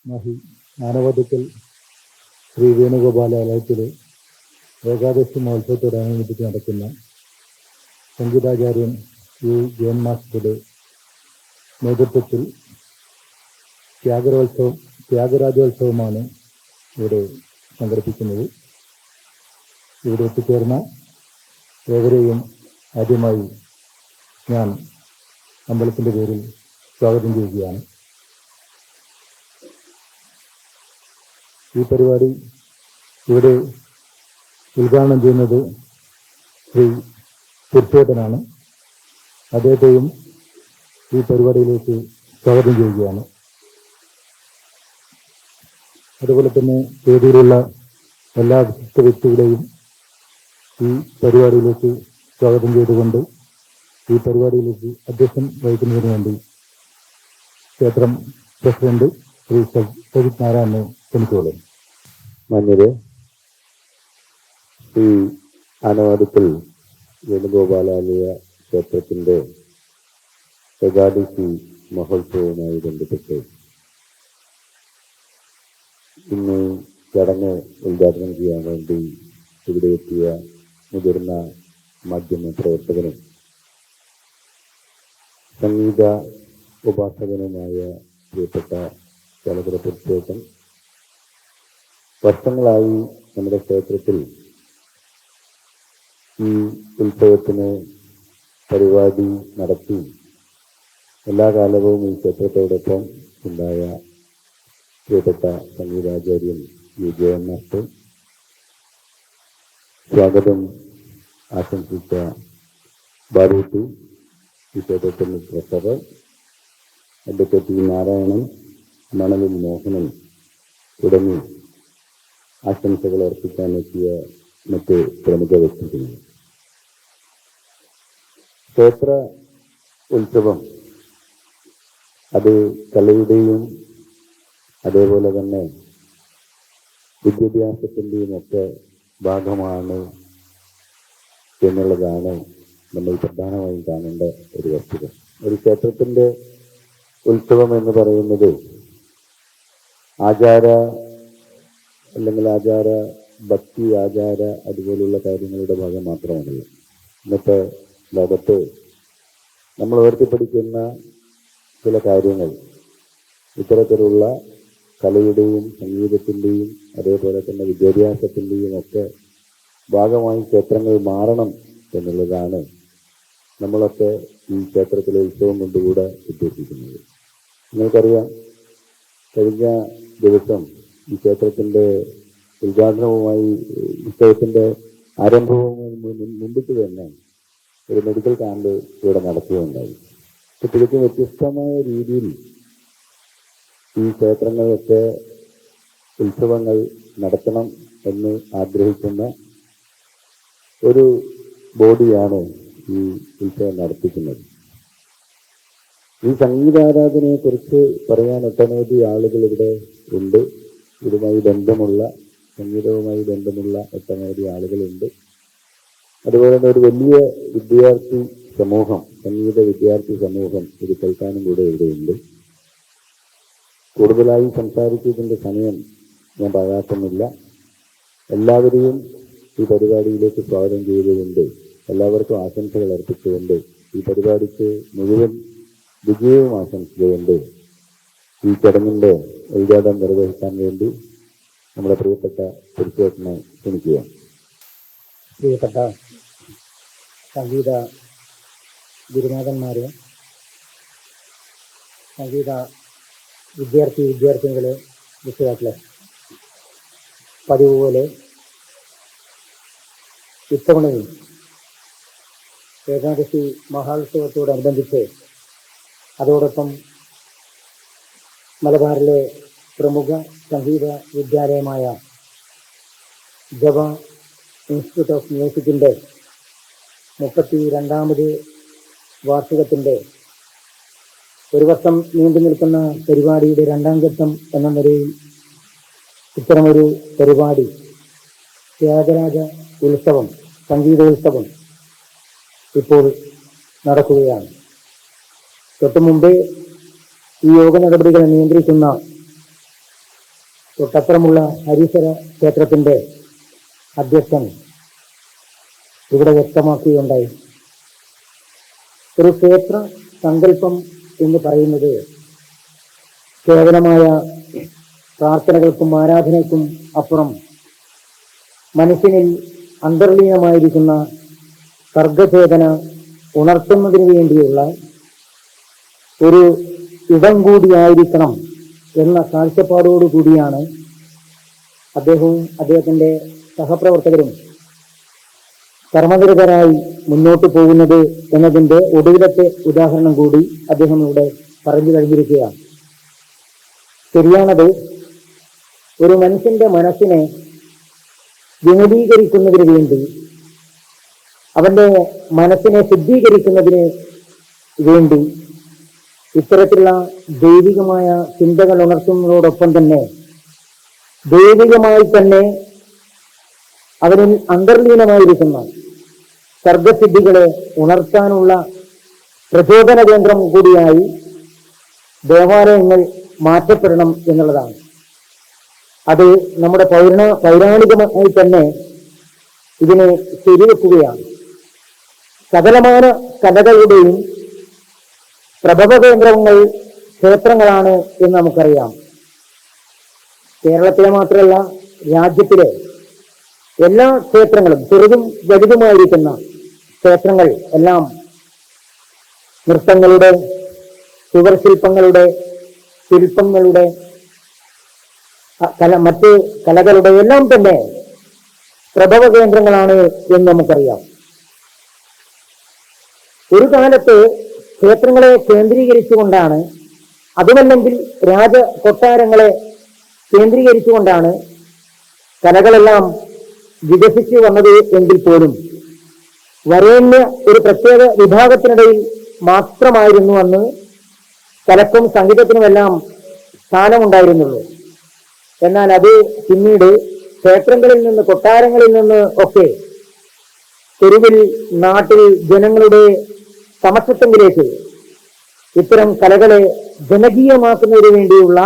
മാഹി ആനവദക്കൽ ശ്രീ വേണുഗോപാലാലയത്തിൽ ഏകാദശി മഹോത്സവത്തോടനുബന്ധിച്ച് നടക്കുന്ന സംഗീതാചാര്യൻ യു ജയൻ മാസ്റ്ററുടെ നേതൃത്വത്തിൽ ത്യാഗരാജോത്സവമാണ് ഇവിടെ സംഘടിപ്പിക്കുന്നത്. ഇവിടെ എത്തിച്ചേർന്ന ഏവരെയും ആദ്യമായി ഞാൻ അമ്പലത്തിൻ്റെ പേരിൽ സ്വാഗതം ചെയ്യുകയാണ്. ഈ പരിപാടി ഇവിടെ ഉദ്ഘാടനം ചെയ്യുന്നത് ശ്രീ തീർച്ചയായിട്ടനാണ്. അദ്ദേഹത്തെയും ഈ പരിപാടിയിലേക്ക് സ്വാഗതം ചെയ്യുകയാണ്. അതുപോലെ തന്നെ വേദിയിലുള്ള എല്ലാ വിശിഷ്ട വ്യക്തികളെയും ഈ പരിപാടിയിലേക്ക് സ്വാഗതം ചെയ്തുകൊണ്ട് ഈ പരിപാടിയിലേക്ക് അധ്യക്ഷൻ വഹിക്കുന്നതിന് വേണ്ടി ക്ഷേത്രം പ്രസിഡന്റ് ശ്രീ സജിത് നാരായണനെ ക്ഷണിച്ചോളൂ. മാന്യരെ, ഈ ആനവാദത്തിൽ വേണുഗോപാലാലയ ക്ഷേത്രത്തിൻ്റെ ഏകാദശി മഹോത്സവവുമായി ബന്ധപ്പെട്ട് ഇന്ന് ചടങ്ങ് ഉദ്ഘാടനം ചെയ്യാൻ വേണ്ടി ഇവിടെ എത്തിയ മുതിർന്ന മാധ്യമ പ്രവർത്തകനും സംഗീത ഉപാസകനുമായ പ്രിയപ്പെട്ട ചലച്ചിത്ര തീർച്ചയായിട്ടും വർഷങ്ങളായി നമ്മുടെ ക്ഷേത്രത്തിൽ ഈ ഉത്സവത്തിന് പരിപാടി നടത്തി എല്ലാ കാലവും ഈ ക്ഷേത്രത്തോടൊപ്പം ഉണ്ടായ പ്രിയപ്പെട്ട സംഗീതാചാര്യൻ യു ജയൻ മാസ്റ്റർ, സ്വാഗതം ആശംസിച്ച ബാബുട്ടി, ഈ ക്ഷേത്രത്തിൻ്റെ ട്രഷറർ അഡ്വക്കേറ്റ് ടി നാരായണൻ, മണലിൽ മോഹനൻ തുടങ്ങി ആശംസകൾ അർപ്പിക്കാനെത്തിയ മറ്റ് പ്രമുഖ വ്യക്തികൾ. ക്ഷേത്ര ഉത്സവം അത് കലയുടെയും അതേപോലെ തന്നെ വിദ്യാഭ്യാസത്തിൻ്റെയും ഒക്കെ ഭാഗമാണ് എന്നുള്ളതാണ് നമ്മൾ പ്രധാനമായും കാണേണ്ട ഒരു വസ്തുത. ഒരു ക്ഷേത്രത്തിൻ്റെ ഉത്സവം എന്ന് പറയുന്നത് ആചാര ഭക്തി ആചാര അതുപോലുള്ള കാര്യങ്ങളുടെ ഭാഗം മാത്രമാണല്ലോ. ഇന്നത്തെ ലോകത്ത് നമ്മൾ ഉയർത്തിപ്പിടിക്കുന്ന ചില കാര്യങ്ങൾ ഇത്തരത്തിലുള്ള കലയുടെയും സംഗീതത്തിൻ്റെയും അതേപോലെ തന്നെ വിദ്യാഭ്യാസത്തിൻ്റെയും ഒക്കെ ഭാഗമായി ക്ഷേത്രങ്ങൾ മാറണം എന്നുള്ളതാണ് നമ്മളൊക്കെ ഈ ക്ഷേത്രത്തിലെ ഉത്സവം കൊണ്ടുകൂടെ ഉദ്ദേശിക്കുന്നത്. നിങ്ങൾക്കറിയാം, കഴിഞ്ഞ ദിവസം ഈ ക്ഷേത്രത്തിൻ്റെ ഉദ്ഘാടനവുമായി ഉത്സവത്തിൻ്റെ ആരംഭവുമായി മുമ്പിട്ട് തന്നെ ഒരു മെഡിക്കൽ ക്യാമ്പ് ഇവിടെ നടത്തുകയുണ്ടായി. തികച്ചും വ്യത്യസ്തമായ രീതിയിൽ ഈ ക്ഷേത്രങ്ങളിലൊക്കെ ഉത്സവങ്ങൾ നടത്തണം എന്ന് ആഗ്രഹിക്കുന്ന ഒരു ബോഡിയാണ് ഈ ഉത്സവം നടത്തിക്കുന്നത്. ഈ സംഗീതാരാധനയെക്കുറിച്ച് പറയാൻ ഒട്ടനവധി ആളുകൾ ഇവിടെ ഉണ്ട്. ഇതുമായി ബന്ധമുള്ള സംഗീതവുമായി ബന്ധമുള്ള ഒട്ടനവധി ആളുകളുണ്ട്. അതുപോലെ തന്നെ ഒരു വലിയ വിദ്യാർത്ഥി സമൂഹം, സംഗീത വിദ്യാർത്ഥി സമൂഹം ഇത് കേൾക്കാനും കൂടെ ഇവിടെയുണ്ട്. കൂടുതലായി സംസാരിച്ചതിൻ്റെ സമയം ഞാൻ പാഴാക്കുന്നില്ല. എല്ലാവരെയും ഈ പരിപാടിയിലേക്ക് സ്വാഗതം ചെയ്തുകൊണ്ട് എല്ലാവർക്കും ആശംസകൾ അർപ്പിച്ചുകൊണ്ട് ഈ പരിപാടിക്ക് മുഴുവൻ വിജയവും ആശംസിച്ചുകൊണ്ട് ഈ ചടങ്ങിൻ്റെ ഉദ്ഘാടനം നിർവഹിക്കാൻ വേണ്ടി നമ്മുടെ പ്രിയപ്പെട്ട തീർച്ചയായിട്ടും ക്ഷണിക്കുക. പ്രിയപ്പെട്ട സംഗീത ഗുരുനാഥന്മാരെ, സംഗീത വിദ്യാർത്ഥിനികളെ, രക്ഷിതാക്കളെ, പതിവ് പോലെ ഇത്തവണയും ഏകാദശി മഹോത്സവത്തോടനുബന്ധിച്ച് അതോടൊപ്പം മലബാറിലെ പ്രമുഖ സംഗീത വിദ്യാലയമായ ജവ ഇൻസ്റ്റിറ്റ്യൂട്ട് ഓഫ് മ്യൂസിക്കിൻ്റെ 32ാമത് വാർഷികത്തിൻ്റെ ഒരു വർഷം നീണ്ടു നിൽക്കുന്ന പരിപാടിയുടെ 2ാം ഘട്ടം എന്ന നിലയിൽ ഇത്തരമൊരു പരിപാടി ത്യാഗരാജ ഉത്സവം, സംഗീതോത്സവം ഇപ്പോൾ നടക്കുകയാണ്. തൊട്ടു മുമ്പേ ഈ യോഗ നടപടികളെ നിയന്ത്രിക്കുന്ന തൊട്ടപ്പുറമുള്ള ഹരീശ്വര ക്ഷേത്രത്തിന്റെ അധ്യക്ഷൻ ഇവിടെ വ്യക്തമാക്കുകയുണ്ടായി. ഒരു ക്ഷേത്ര സങ്കല്പം എന്ന് പറയുന്നത് കേവലമായ പ്രാർത്ഥനകൾക്കും ആരാധനയ്ക്കും അപ്പുറം മനുഷ്യനിൽ അന്തർലീനമായിരിക്കുന്ന സർഗചേതന ഉണർത്തുന്നതിന് വേണ്ടിയുള്ള ഒരു ഇടം കൂടിയായിരിക്കണം എന്ന കാഴ്ചപ്പാടോടുകൂടിയാണ് അദ്ദേഹവും അദ്ദേഹത്തിൻ്റെ സഹപ്രവർത്തകരും കർമ്മനിരതരായി മുന്നോട്ട് പോകുന്നത് എന്നതിൻ്റെ ഒടുവിലത്തെ ഉദാഹരണം കൂടി അദ്ദേഹം ഇവിടെ പറഞ്ഞു കഴിഞ്ഞിരിക്കുകയാണ്. ശരിയാണത്. ഒരു മനുഷ്യന്റെ മനസ്സിനെ വിമലീകരിക്കുന്നതിന് വേണ്ടി, അവന്റെ മനസ്സിനെ ശുദ്ധീകരിക്കുന്നതിന് വേണ്ടി ഇത്തരത്തിലുള്ള ദൈവികമായ ചിന്തകൾ ഉണർത്തുന്നതോടൊപ്പം തന്നെ ദൈവികമായി തന്നെ അവരിൽ അന്തർലീനമായിരിക്കുന്ന സർഗസിദ്ധികളെ ഉണർത്താനുള്ള പ്രചോദന കേന്ദ്രം കൂടിയായി ദേവാലയങ്ങൾ മാറ്റപ്പെടണം എന്നുള്ളതാണ്. അത് നമ്മുടെ പൗരാണികമായി തന്നെ ഇതിനെ ശരിവെക്കുകയാണ്. സകലമാന കലകളുടെയും പ്രഭവ കേന്ദ്രങ്ങൾ ക്ഷേത്രങ്ങളാണ് എന്ന് നമുക്കറിയാം. കേരളത്തിലെ മാത്രമല്ല, രാജ്യത്തിലെ എല്ലാ ക്ഷേത്രങ്ങളും, ചെറുതും വലുതുമായിരിക്കുന്ന ക്ഷേത്രങ്ങൾ എല്ലാം നൃത്തങ്ങളുടെ, ചുവർശില്പങ്ങളുടെ, ശില്പങ്ങളുടെ, മറ്റ് കലകളുടെ എല്ലാം തന്നെ പ്രഭവ കേന്ദ്രങ്ങളാണ് എന്ന് നമുക്കറിയാം. ഒരു കാലത്ത് ക്ഷേത്രങ്ങളെ കേന്ദ്രീകരിച്ചുകൊണ്ടാണ്, അതുമല്ലെങ്കിൽ രാജ കൊട്ടാരങ്ങളെ കേന്ദ്രീകരിച്ചുകൊണ്ടാണ് കലകളെല്ലാം വികസിച്ചു വന്നത് എങ്കിൽ പോലും വരേണ്യ ഒരു പ്രത്യേക വിഭാഗത്തിനിടയിൽ മാത്രമായിരുന്നു അന്ന് കലക്കും സംഗീതത്തിനുമെല്ലാം സ്ഥാനമുണ്ടായിരുന്നുള്ളൂ. എന്നാൽ അത് പിന്നീട് ക്ഷേത്രങ്ങളിൽ നിന്ന്, കൊട്ടാരങ്ങളിൽ നിന്ന് ഒക്കെ തെരുവിൽ, നാട്ടിൽ ജനങ്ങളുടെ സമക്ഷത്വത്തിലേക്ക് ഇത്തരം കലകളെ ജനകീയമാക്കുന്നതിന് വേണ്ടിയുള്ള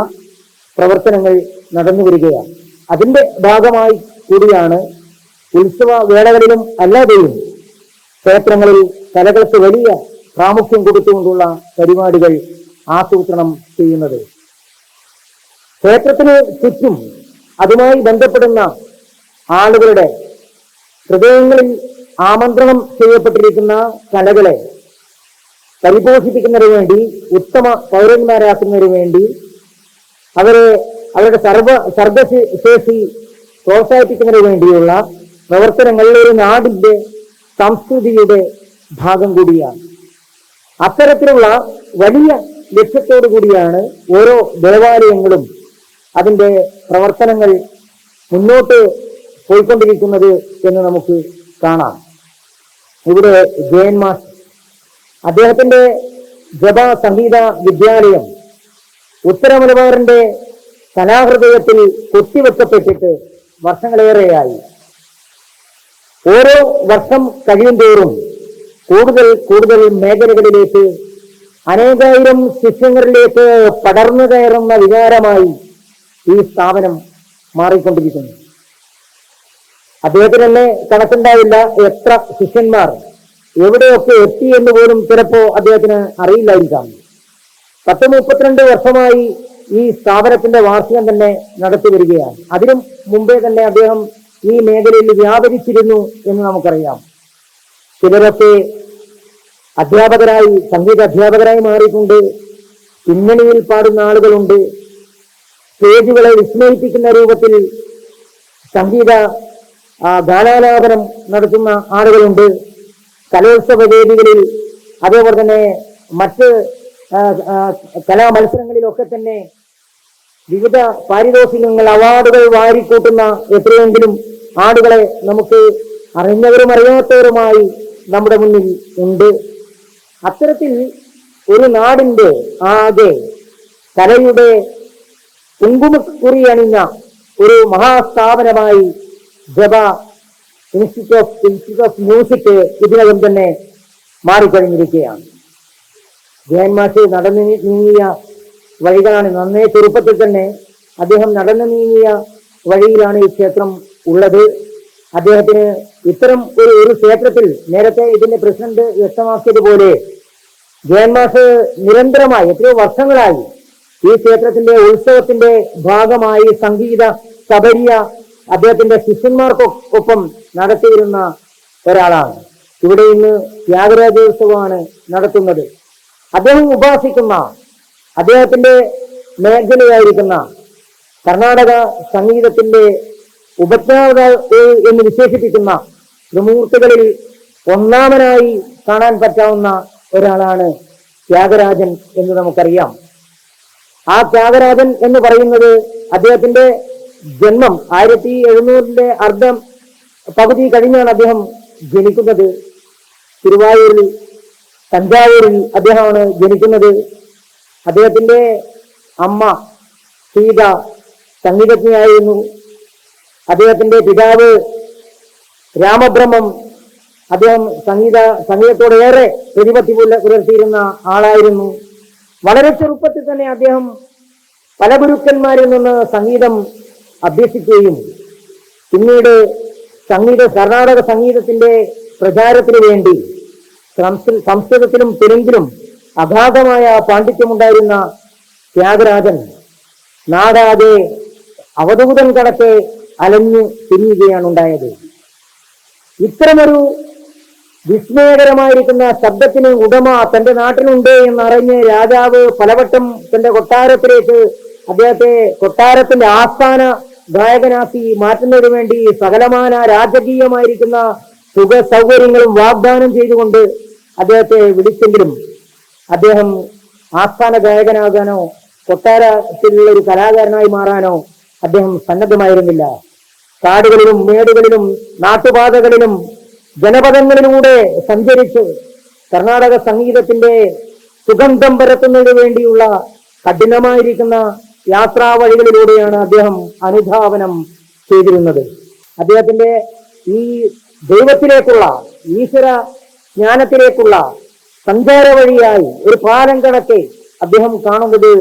പ്രവർത്തനങ്ങൾ നടന്നു വരികയാണ്. അതിന്റെ ഭാഗമായി കൂടിയാണ് ഉത്സവ വേളകളിലും അല്ലാതെയും ക്ഷേത്രങ്ങളിൽ കലകൾക്ക് വലിയ പ്രാമുഖ്യം കൊടുത്തുകൊണ്ടുള്ള പരിപാടികൾ ആസൂത്രണം ചെയ്യുന്നത്. ക്ഷേത്രത്തിന് ചുറ്റും അതുമായി ബന്ധപ്പെടുന്ന ആളുകളുടെ ഹൃദയങ്ങളിൽ ആമന്ത്രണം ചെയ്യപ്പെട്ടിരിക്കുന്ന കലകളെ പരിപോഷിപ്പിക്കുന്നതിന് വേണ്ടി, ഉത്തമ പൗരന്മാരാക്കുന്നതിന് വേണ്ടി, അവരുടെ സർഗശേഷി പ്രോത്സാഹിപ്പിക്കുന്നതിന് വേണ്ടിയുള്ള പ്രവർത്തനങ്ങൾ ഒരു നാടിന്റെ സംസ്കൃതിയുടെ ഭാഗം കൂടിയാണ്. അത്തരത്തിലുള്ള വലിയ ലക്ഷ്യത്തോടു കൂടിയാണ് ഓരോ ദേവാലയങ്ങളും അതിന്റെ പ്രവർത്തനങ്ങൾ മുന്നോട്ട് പോയിക്കൊണ്ടിരിക്കുന്നത് എന്ന് നമുക്ക് കാണാം. ഇവിടെ ജയൻ മാസ്റ്റർ അദ്ദേഹത്തിന്റെ ജപ സംഗീത വിദ്യാലയം ഉത്തര മലബാറിന്റെ കലാഹൃദയത്തിൽ കൊത്തിവെക്കപ്പെട്ടിട്ട് വർഷങ്ങളേറെയായി. ഓരോ വർഷം കഴിയും തോറും കൂടുതൽ കൂടുതൽ മേഖലകളിലേക്ക്, അനേകായിരം ശിഷ്യങ്ങളിലേക്ക് പടർന്നു കയറുന്ന വികാരമായി ഈ സ്ഥാപനം മാറിക്കൊണ്ടിരിക്കുന്നു. അദ്ദേഹത്തിന് തന്നെ കണക്കുണ്ടാവില്ല എത്ര ശിഷ്യന്മാർ എവിടെയൊക്കെ എത്തി എന്ന് പോലും ചിലപ്പോ അദ്ദേഹത്തിന് അറിയില്ലായിരിക്കാം. 32 വർഷമായി ഈ സ്ഥാപനത്തിന്റെ വാർഷികം തന്നെ നടത്തി വരികയാണ്. അതിനും മുമ്പേ തന്നെ അദ്ദേഹം ഈ മേഖലയിൽ വ്യാപരിച്ചിരുന്നു എന്ന് നമുക്കറിയാം. ചിലരൊക്കെ അധ്യാപകരായി, സംഗീത അധ്യാപകരായി മാറിയിട്ടുണ്ട്. പിന്നണിയിൽ പാടുന്ന ആളുകളുണ്ട്. സ്റ്റേജുകളെ വിസ്മയിപ്പിക്കുന്ന രൂപത്തിൽ സംഗീത ഗാനാലാപനം നടത്തുന്ന ആളുകളുണ്ട്. കലോത്സവ വേദികളിൽ, അതേപോലെ തന്നെ മറ്റ് കലാമത്സരങ്ങളിലൊക്കെ തന്നെ വിവിധ പാരിതോഷികങ്ങൾ, അവാർഡുകൾ വാരിക്കൂട്ടുന്ന എത്രയെങ്കിലും ആളുകളെ നമുക്ക് അറിഞ്ഞവരും അറിയാത്തവരുമായി നമ്മുടെ മുന്നിൽ ഉണ്ട്. അത്തരത്തിൽ ഒരു നാടിന്റെ ആകെ കലയുടെ കുങ്കുമക്കുറി അണിഞ്ഞ ഒരു മഹാസ്ഥാപനമായി ജപ ഇൻസ്റ്റിറ്റ്യൂട്ട് ഓഫ് മ്യൂസിക് ഇതിനകം തന്നെ മാറിക്കഴിഞ്ഞിരിക്കുകയാണ്. ജയൻ മാഷ് നടന്നു നീങ്ങിയ വഴികളാണ്. നന്നേ ചെറുപ്പത്തിൽ തന്നെ അദ്ദേഹം നടന്നു നീങ്ങിയ വഴിയിലാണ് ഈ ക്ഷേത്രം ഉള്ളത്. അദ്ദേഹത്തിന് ഇത്തരം ഒരു ക്ഷേത്രത്തിൽ നേരത്തെ ഇതിന്റെ പ്രസിഡന്റ് വ്യക്തമാക്കിയതുപോലെ ജയന്മാസ് നിരന്തരമായി എത്രയോ വർഷങ്ങളായി ഈ ക്ഷേത്രത്തിന്റെ ഉത്സവത്തിന്റെ ഭാഗമായി സംഗീത സബരിയ അദ്ദേഹത്തിന്റെ ശിഷ്യന്മാർക്കൊപ്പം നടത്തിയിരുന്ന ഒരാളാണ്. ഇവിടെ ഇന്ന് ത്യാഗരാജോത്സവമാണ് നടത്തുന്നത്. അദ്ദേഹം ഉപാസിക്കുന്ന, അദ്ദേഹത്തിന്റെ മേഖലയായിരിക്കുന്ന കർണാടക സംഗീതത്തിന്റെ ഉപജ്ഞാതാവ് എന്ന് വിശേഷിപ്പിക്കുന്ന ത്രിമൂർത്തികളിൽ ഒന്നാമനായി കാണാൻ പറ്റാവുന്ന ഒരാളാണ് ത്യാഗരാജൻ എന്ന് നമുക്കറിയാം. ആ ത്യാഗരാജൻ എന്ന് പറയുന്നത് അദ്ദേഹത്തിന്റെ ജന്മം 1700 അർദ്ധം പകുതി കഴിഞ്ഞാണ് അദ്ദേഹം ജനിക്കുന്നത്. തിരുവായൂരിൽ, തഞ്ചാവൂരിൽ അദ്ദേഹമാണ് ജനിക്കുന്നത്. അദ്ദേഹത്തിന്റെ അമ്മ സീത സംഗീതജ്ഞയായിരുന്നു. അദ്ദേഹത്തിന്റെ പിതാവ് രാമബ്രഹ്മം അദ്ദേഹം സംഗീതത്തോട് ഏറെ പ്രതിപത്തി പുലർത്തിയിരുന്ന ആളായിരുന്നു. വളരെ ചെറുപ്പത്തിൽ തന്നെ അദ്ദേഹം പല ഗുരുക്കന്മാരിൽ നിന്ന് സംഗീതം അഭ്യസിക്കുകയും പിന്നീട് കർണാടക സംഗീതത്തിന്റെ പ്രചാരത്തിനു വേണ്ടി സംസ്കൃതത്തിലും തെലുങ്കിലും അഗാധമായ പാണ്ഡിത്യമുണ്ടായിരുന്ന ത്യാഗരാജൻ നാടാകെ അവധൂതൻ കണക്കെ അലഞ്ഞു തിരിയുകയാണ് ഉണ്ടായത്. ഇത്തരമൊരു വിസ്മയകരമായിരിക്കുന്ന ശബ്ദത്തിന് ഉടമ തന്റെ നാട്ടിലുണ്ട് എന്നറിഞ്ഞ് രാജാവ് പലവട്ടം തന്റെ കൊട്ടാരത്തിലേക്ക് അദ്ദേഹത്തെ കൊട്ടാരത്തിന്റെ ആസ്ഥാന ഗായകനാക്കി മാറ്റുന്നതിനു വേണ്ടി സകലമാന രാജകീയമായിരിക്കുന്ന സുഖ സൗകര്യങ്ങളും വാഗ്ദാനം ചെയ്തുകൊണ്ട് അദ്ദേഹത്തെ വിളിച്ചെങ്കിലും അദ്ദേഹം ആസ്ഥാന ഗായകനാകാനോ കൊട്ടാരത്തിലുള്ള ഒരു കലാകാരനായി മാറാനോ അദ്ദേഹം സന്നദ്ധമായിരുന്നില്ല. കാടുകളിലും മേടുകളിലും നാട്ടുപാതകളിലും ജനപദങ്ങളിലൂടെ സഞ്ചരിച്ച് കർണാടക സംഗീതത്തിന്റെ സുഗന്ധം പരത്തുന്നതിന് വേണ്ടിയുള്ള കഠിനമായിരിക്കുന്ന യാത്രാ വഴികളിലൂടെയാണ് അദ്ദേഹം അനുധാവനം ചെയ്തിരുന്നത്. അദ്ദേഹത്തിന്റെ ഈ ദൈവത്തിലേക്കുള്ള, ഈശ്വര ജ്ഞാനത്തിലേക്കുള്ള സഞ്ചാര വഴിയായി ഒരു പാലം കണക്കെ അദ്ദേഹം കാണുന്നത്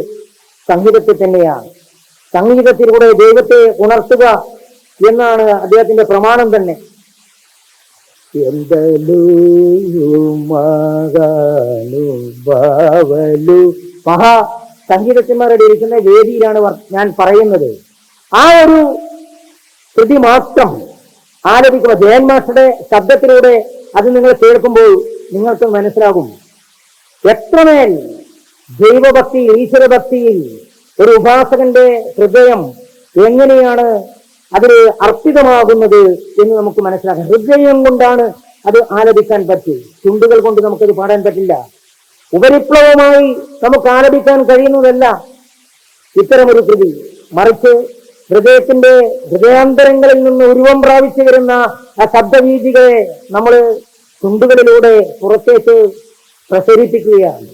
സംഗീതത്തെ തന്നെയാണ്. സംഗീതത്തിലൂടെ ദൈവത്തെ ഉണർത്തുക എന്നാണ് അദ്ദേഹത്തിന്റെ പ്രമാണം തന്നെ. മഹാ സംഗീതജ്ഞന്മാരുടെ ഇരിക്കുന്ന വേദിയിലാണ് ഞാൻ പറയുന്നത്. ആ ഒരു കൃതി മാത്രം ആലപിക്കുമ്പോൾ ജയൻ മാസ്റ്ററുടെ ശബ്ദത്തിലൂടെ അത് നിങ്ങൾ കേൾക്കുമ്പോൾ നിങ്ങൾക്ക് മനസ്സിലാകും എത്രമേൽ ദൈവഭക്തി, ഈശ്വരഭക്തിയിൽ ഒരു ഉപാസകന്റെ ഹൃദയം എങ്ങനെയാണ് അതിൽ അർപ്പിതമാകുന്നത് എന്ന് നമുക്ക് മനസ്സിലാക്കാം. ഹൃദയം കൊണ്ടാണ് അത് ആലപിക്കാൻ പറ്റൂ. ചുണ്ടുകൾ കൊണ്ട് നമുക്കത് പാടാൻ പറ്റില്ല. ഉപരിപ്ലവമായി നമുക്ക് ആലപിക്കാൻ കഴിയുന്നതല്ല ഇത്തരമൊരു കൃതി. മറിച്ച് ഹൃദയത്തിന്റെ ഹൃദയാന്തരങ്ങളിൽ നിന്ന് ഉരുവം പ്രാപിച്ചു വരുന്ന ആ ശബ്ദവീചികളെ നമ്മൾ ചുണ്ടുകളിലൂടെ പുറത്തേക്ക് പ്രസരിപ്പിക്കുകയാണ്.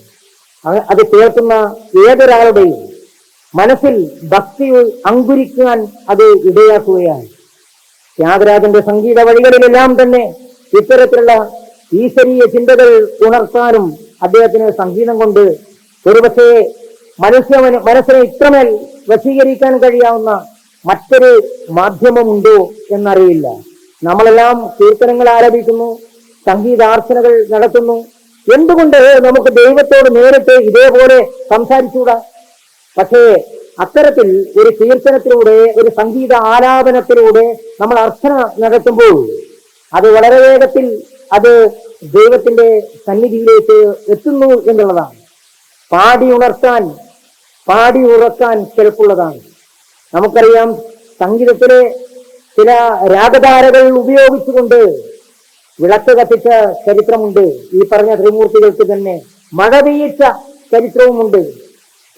അത് കേൾക്കുന്ന ഏതൊരാളുടെയും മനസ്സിൽ ഭക്തി അങ്കുരിക്കാൻ അത് ഇടയാക്കുകയാണ്. ത്യാഗരാജന്റെ സംഗീത വഴികളിലെല്ലാം തന്നെ ഇത്തരത്തിലുള്ള ഈശ്വരീയ ചിന്തകൾ ഉണർത്താനും അദ്ദേഹത്തിന് സംഗീതം കൊണ്ട് ഒരുപക്ഷെ മനസ്സിനെ ഇത്രമേൽ വശീകരിക്കാൻ കഴിയാവുന്ന മറ്റൊരു മാധ്യമമുണ്ടോ എന്നറിയില്ല. നമ്മളെല്ലാം കീർത്തനങ്ങൾ ആലപിക്കുന്നു, സംഗീതാർച്ചനകൾ നടത്തുന്നു. എന്തുകൊണ്ട് നമുക്ക് ദൈവത്തോട് നേരിട്ട് ഇതേപോലെ സംസാരിച്ചുകൂടാ? പക്ഷേ അത്തരത്തിൽ ഒരു കീർത്തനത്തിലൂടെ, ഒരു സംഗീത ആലാപനത്തിലൂടെ നമ്മൾ അർച്ചന നടത്തുമ്പോൾ അത് വളരെ വേഗത്തിൽ അത് ദൈവത്തിന്റെ സന്നിധിയിലേക്ക് എത്തുന്നു എന്നുള്ളതാണ്. പാടി ഉറക്കാൻ കെൽപ്പുള്ളതാണ്. നമുക്കറിയാം സംഗീതത്തിലെ ചില രാഗധാരകൾ ഉപയോഗിച്ചുകൊണ്ട് വിളക്ക് കത്തിച്ച ചരിത്രമുണ്ട്. ഈ പറഞ്ഞ ത്രിമൂർത്തികൾക്ക് തന്നെ മഴ പെയ്യിച്ച ചരിത്രവുമുണ്ട്.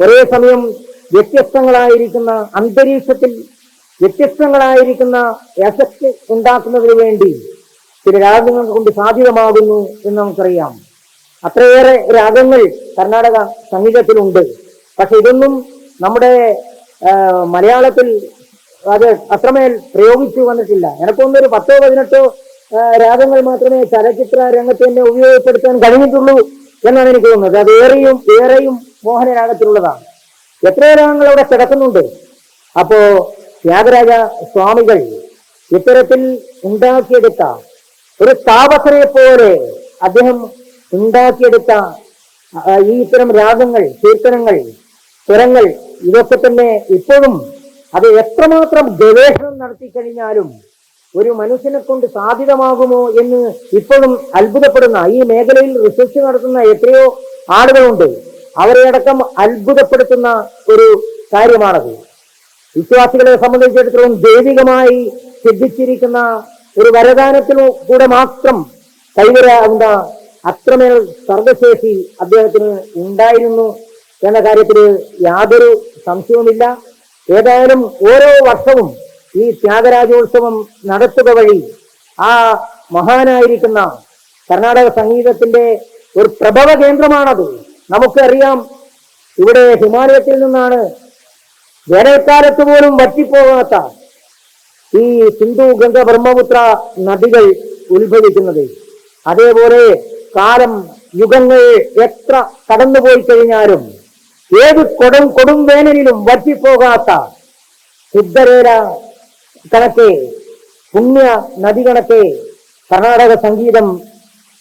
ഒരേ സമയം വ്യത്യസ്തങ്ങളായിരിക്കുന്ന അന്തരീക്ഷത്തിൽ വ്യത്യസ്തങ്ങളായിരിക്കുന്ന എഫക്റ്റ് ഉണ്ടാക്കുന്നതിന് വേണ്ടി ചില രാഗങ്ങൾ കൊണ്ട് സാധ്യതമാകുന്നു എന്ന് നമുക്കറിയാം. അത്രയേറെ രാഗങ്ങൾ കർണാടക സംഗീതത്തിലുണ്ട്. പക്ഷെ ഇതൊന്നും നമ്മുടെ മലയാളത്തിൽ അത് അത്രമേൽ പ്രയോഗിച്ചു വന്നിട്ടില്ല. എനക്കൊന്നൊരു 10-18 രാഗങ്ങൾ മാത്രമേ ചലച്ചിത്ര രംഗത്ത് തന്നെ ഉപയോഗപ്പെടുത്താൻ കഴിഞ്ഞിട്ടുള്ളൂ എന്നാണ് എനിക്ക് തോന്നുന്നത്. അത് ഏറെയും മോഹനരാഗത്തിലുള്ളതാണ്. എത്രയോ രാഗങ്ങൾ അവിടെ കിടക്കുന്നുണ്ട്. അപ്പോ ത്യാഗരാജ സ്വാമികൾ ഇത്തരത്തിൽ ഉണ്ടാക്കിയെടുത്ത ഒരു താപസനെ പോലെ അദ്ദേഹം ഉണ്ടാക്കിയെടുത്ത ഈ ഇത്തരം രാഗങ്ങൾ, കീർത്തനങ്ങൾ, സ്വരങ്ങൾ, ഇതൊക്കെ തന്നെ ഇപ്പോഴും അത് എത്രമാത്രം ഗവേഷണം നടത്തി കഴിഞ്ഞാലും ഒരു മനുഷ്യനെ കൊണ്ട് സാധ്യതമാകുമോ എന്ന് ഇപ്പോഴും അത്ഭുതപ്പെടുന്ന, ഈ മേഖലയിൽ റിസർച്ച് നടത്തുന്ന എത്രയോ ആളുകളുണ്ട്. അവരെ അടക്കം അത്ഭുതപ്പെടുത്തുന്ന ഒരു കാര്യമാണത്. വിശ്വാസികളെ സംബന്ധിച്ചിടത്തോളം ദൈവികമായി സിദ്ധിച്ചിരിക്കുന്ന ഒരു വരദാനത്തിലൂടെ മാത്രം കൈവരാവുന്ന അത്രമേൽ സർവശേഷി അദ്ദേഹത്തിന് ഉണ്ടായിരുന്നു എന്ന കാര്യത്തിൽ യാതൊരു സംശയവുമില്ല. ഏതായാലും ഓരോ വർഷവും ഈ ത്യാഗരാജോത്സവം നടത്തുക വഴി ആ മഹാനായിരിക്കുന്ന കർണാടക സംഗീതത്തിന്റെ ഒരു പ്രഭവ കേന്ദ്രമാണത്. നമുക്കറിയാം, ഇവിടെ ഹിമാലയത്തിൽ നിന്നാണ് വേനൽക്കാലത്ത് പോലും വറ്റിപ്പോകാത്ത ഈ സിന്ധു, ഗംഗ, ബ്രഹ്മപുത്ര നദികൾ ഉത്ഭവിക്കുന്നത്. അതേപോലെ കാലം, യുഗങ്ങൾ എത്ര കടന്നുപോയി കഴിഞ്ഞാലും ഏത് കൊടും വേനലിലും വറ്റിപ്പോകാത്ത ശുദ്ധരേല കണക്കെ, പുണ്യ നദി കണക്കെ കർണാടക സംഗീതം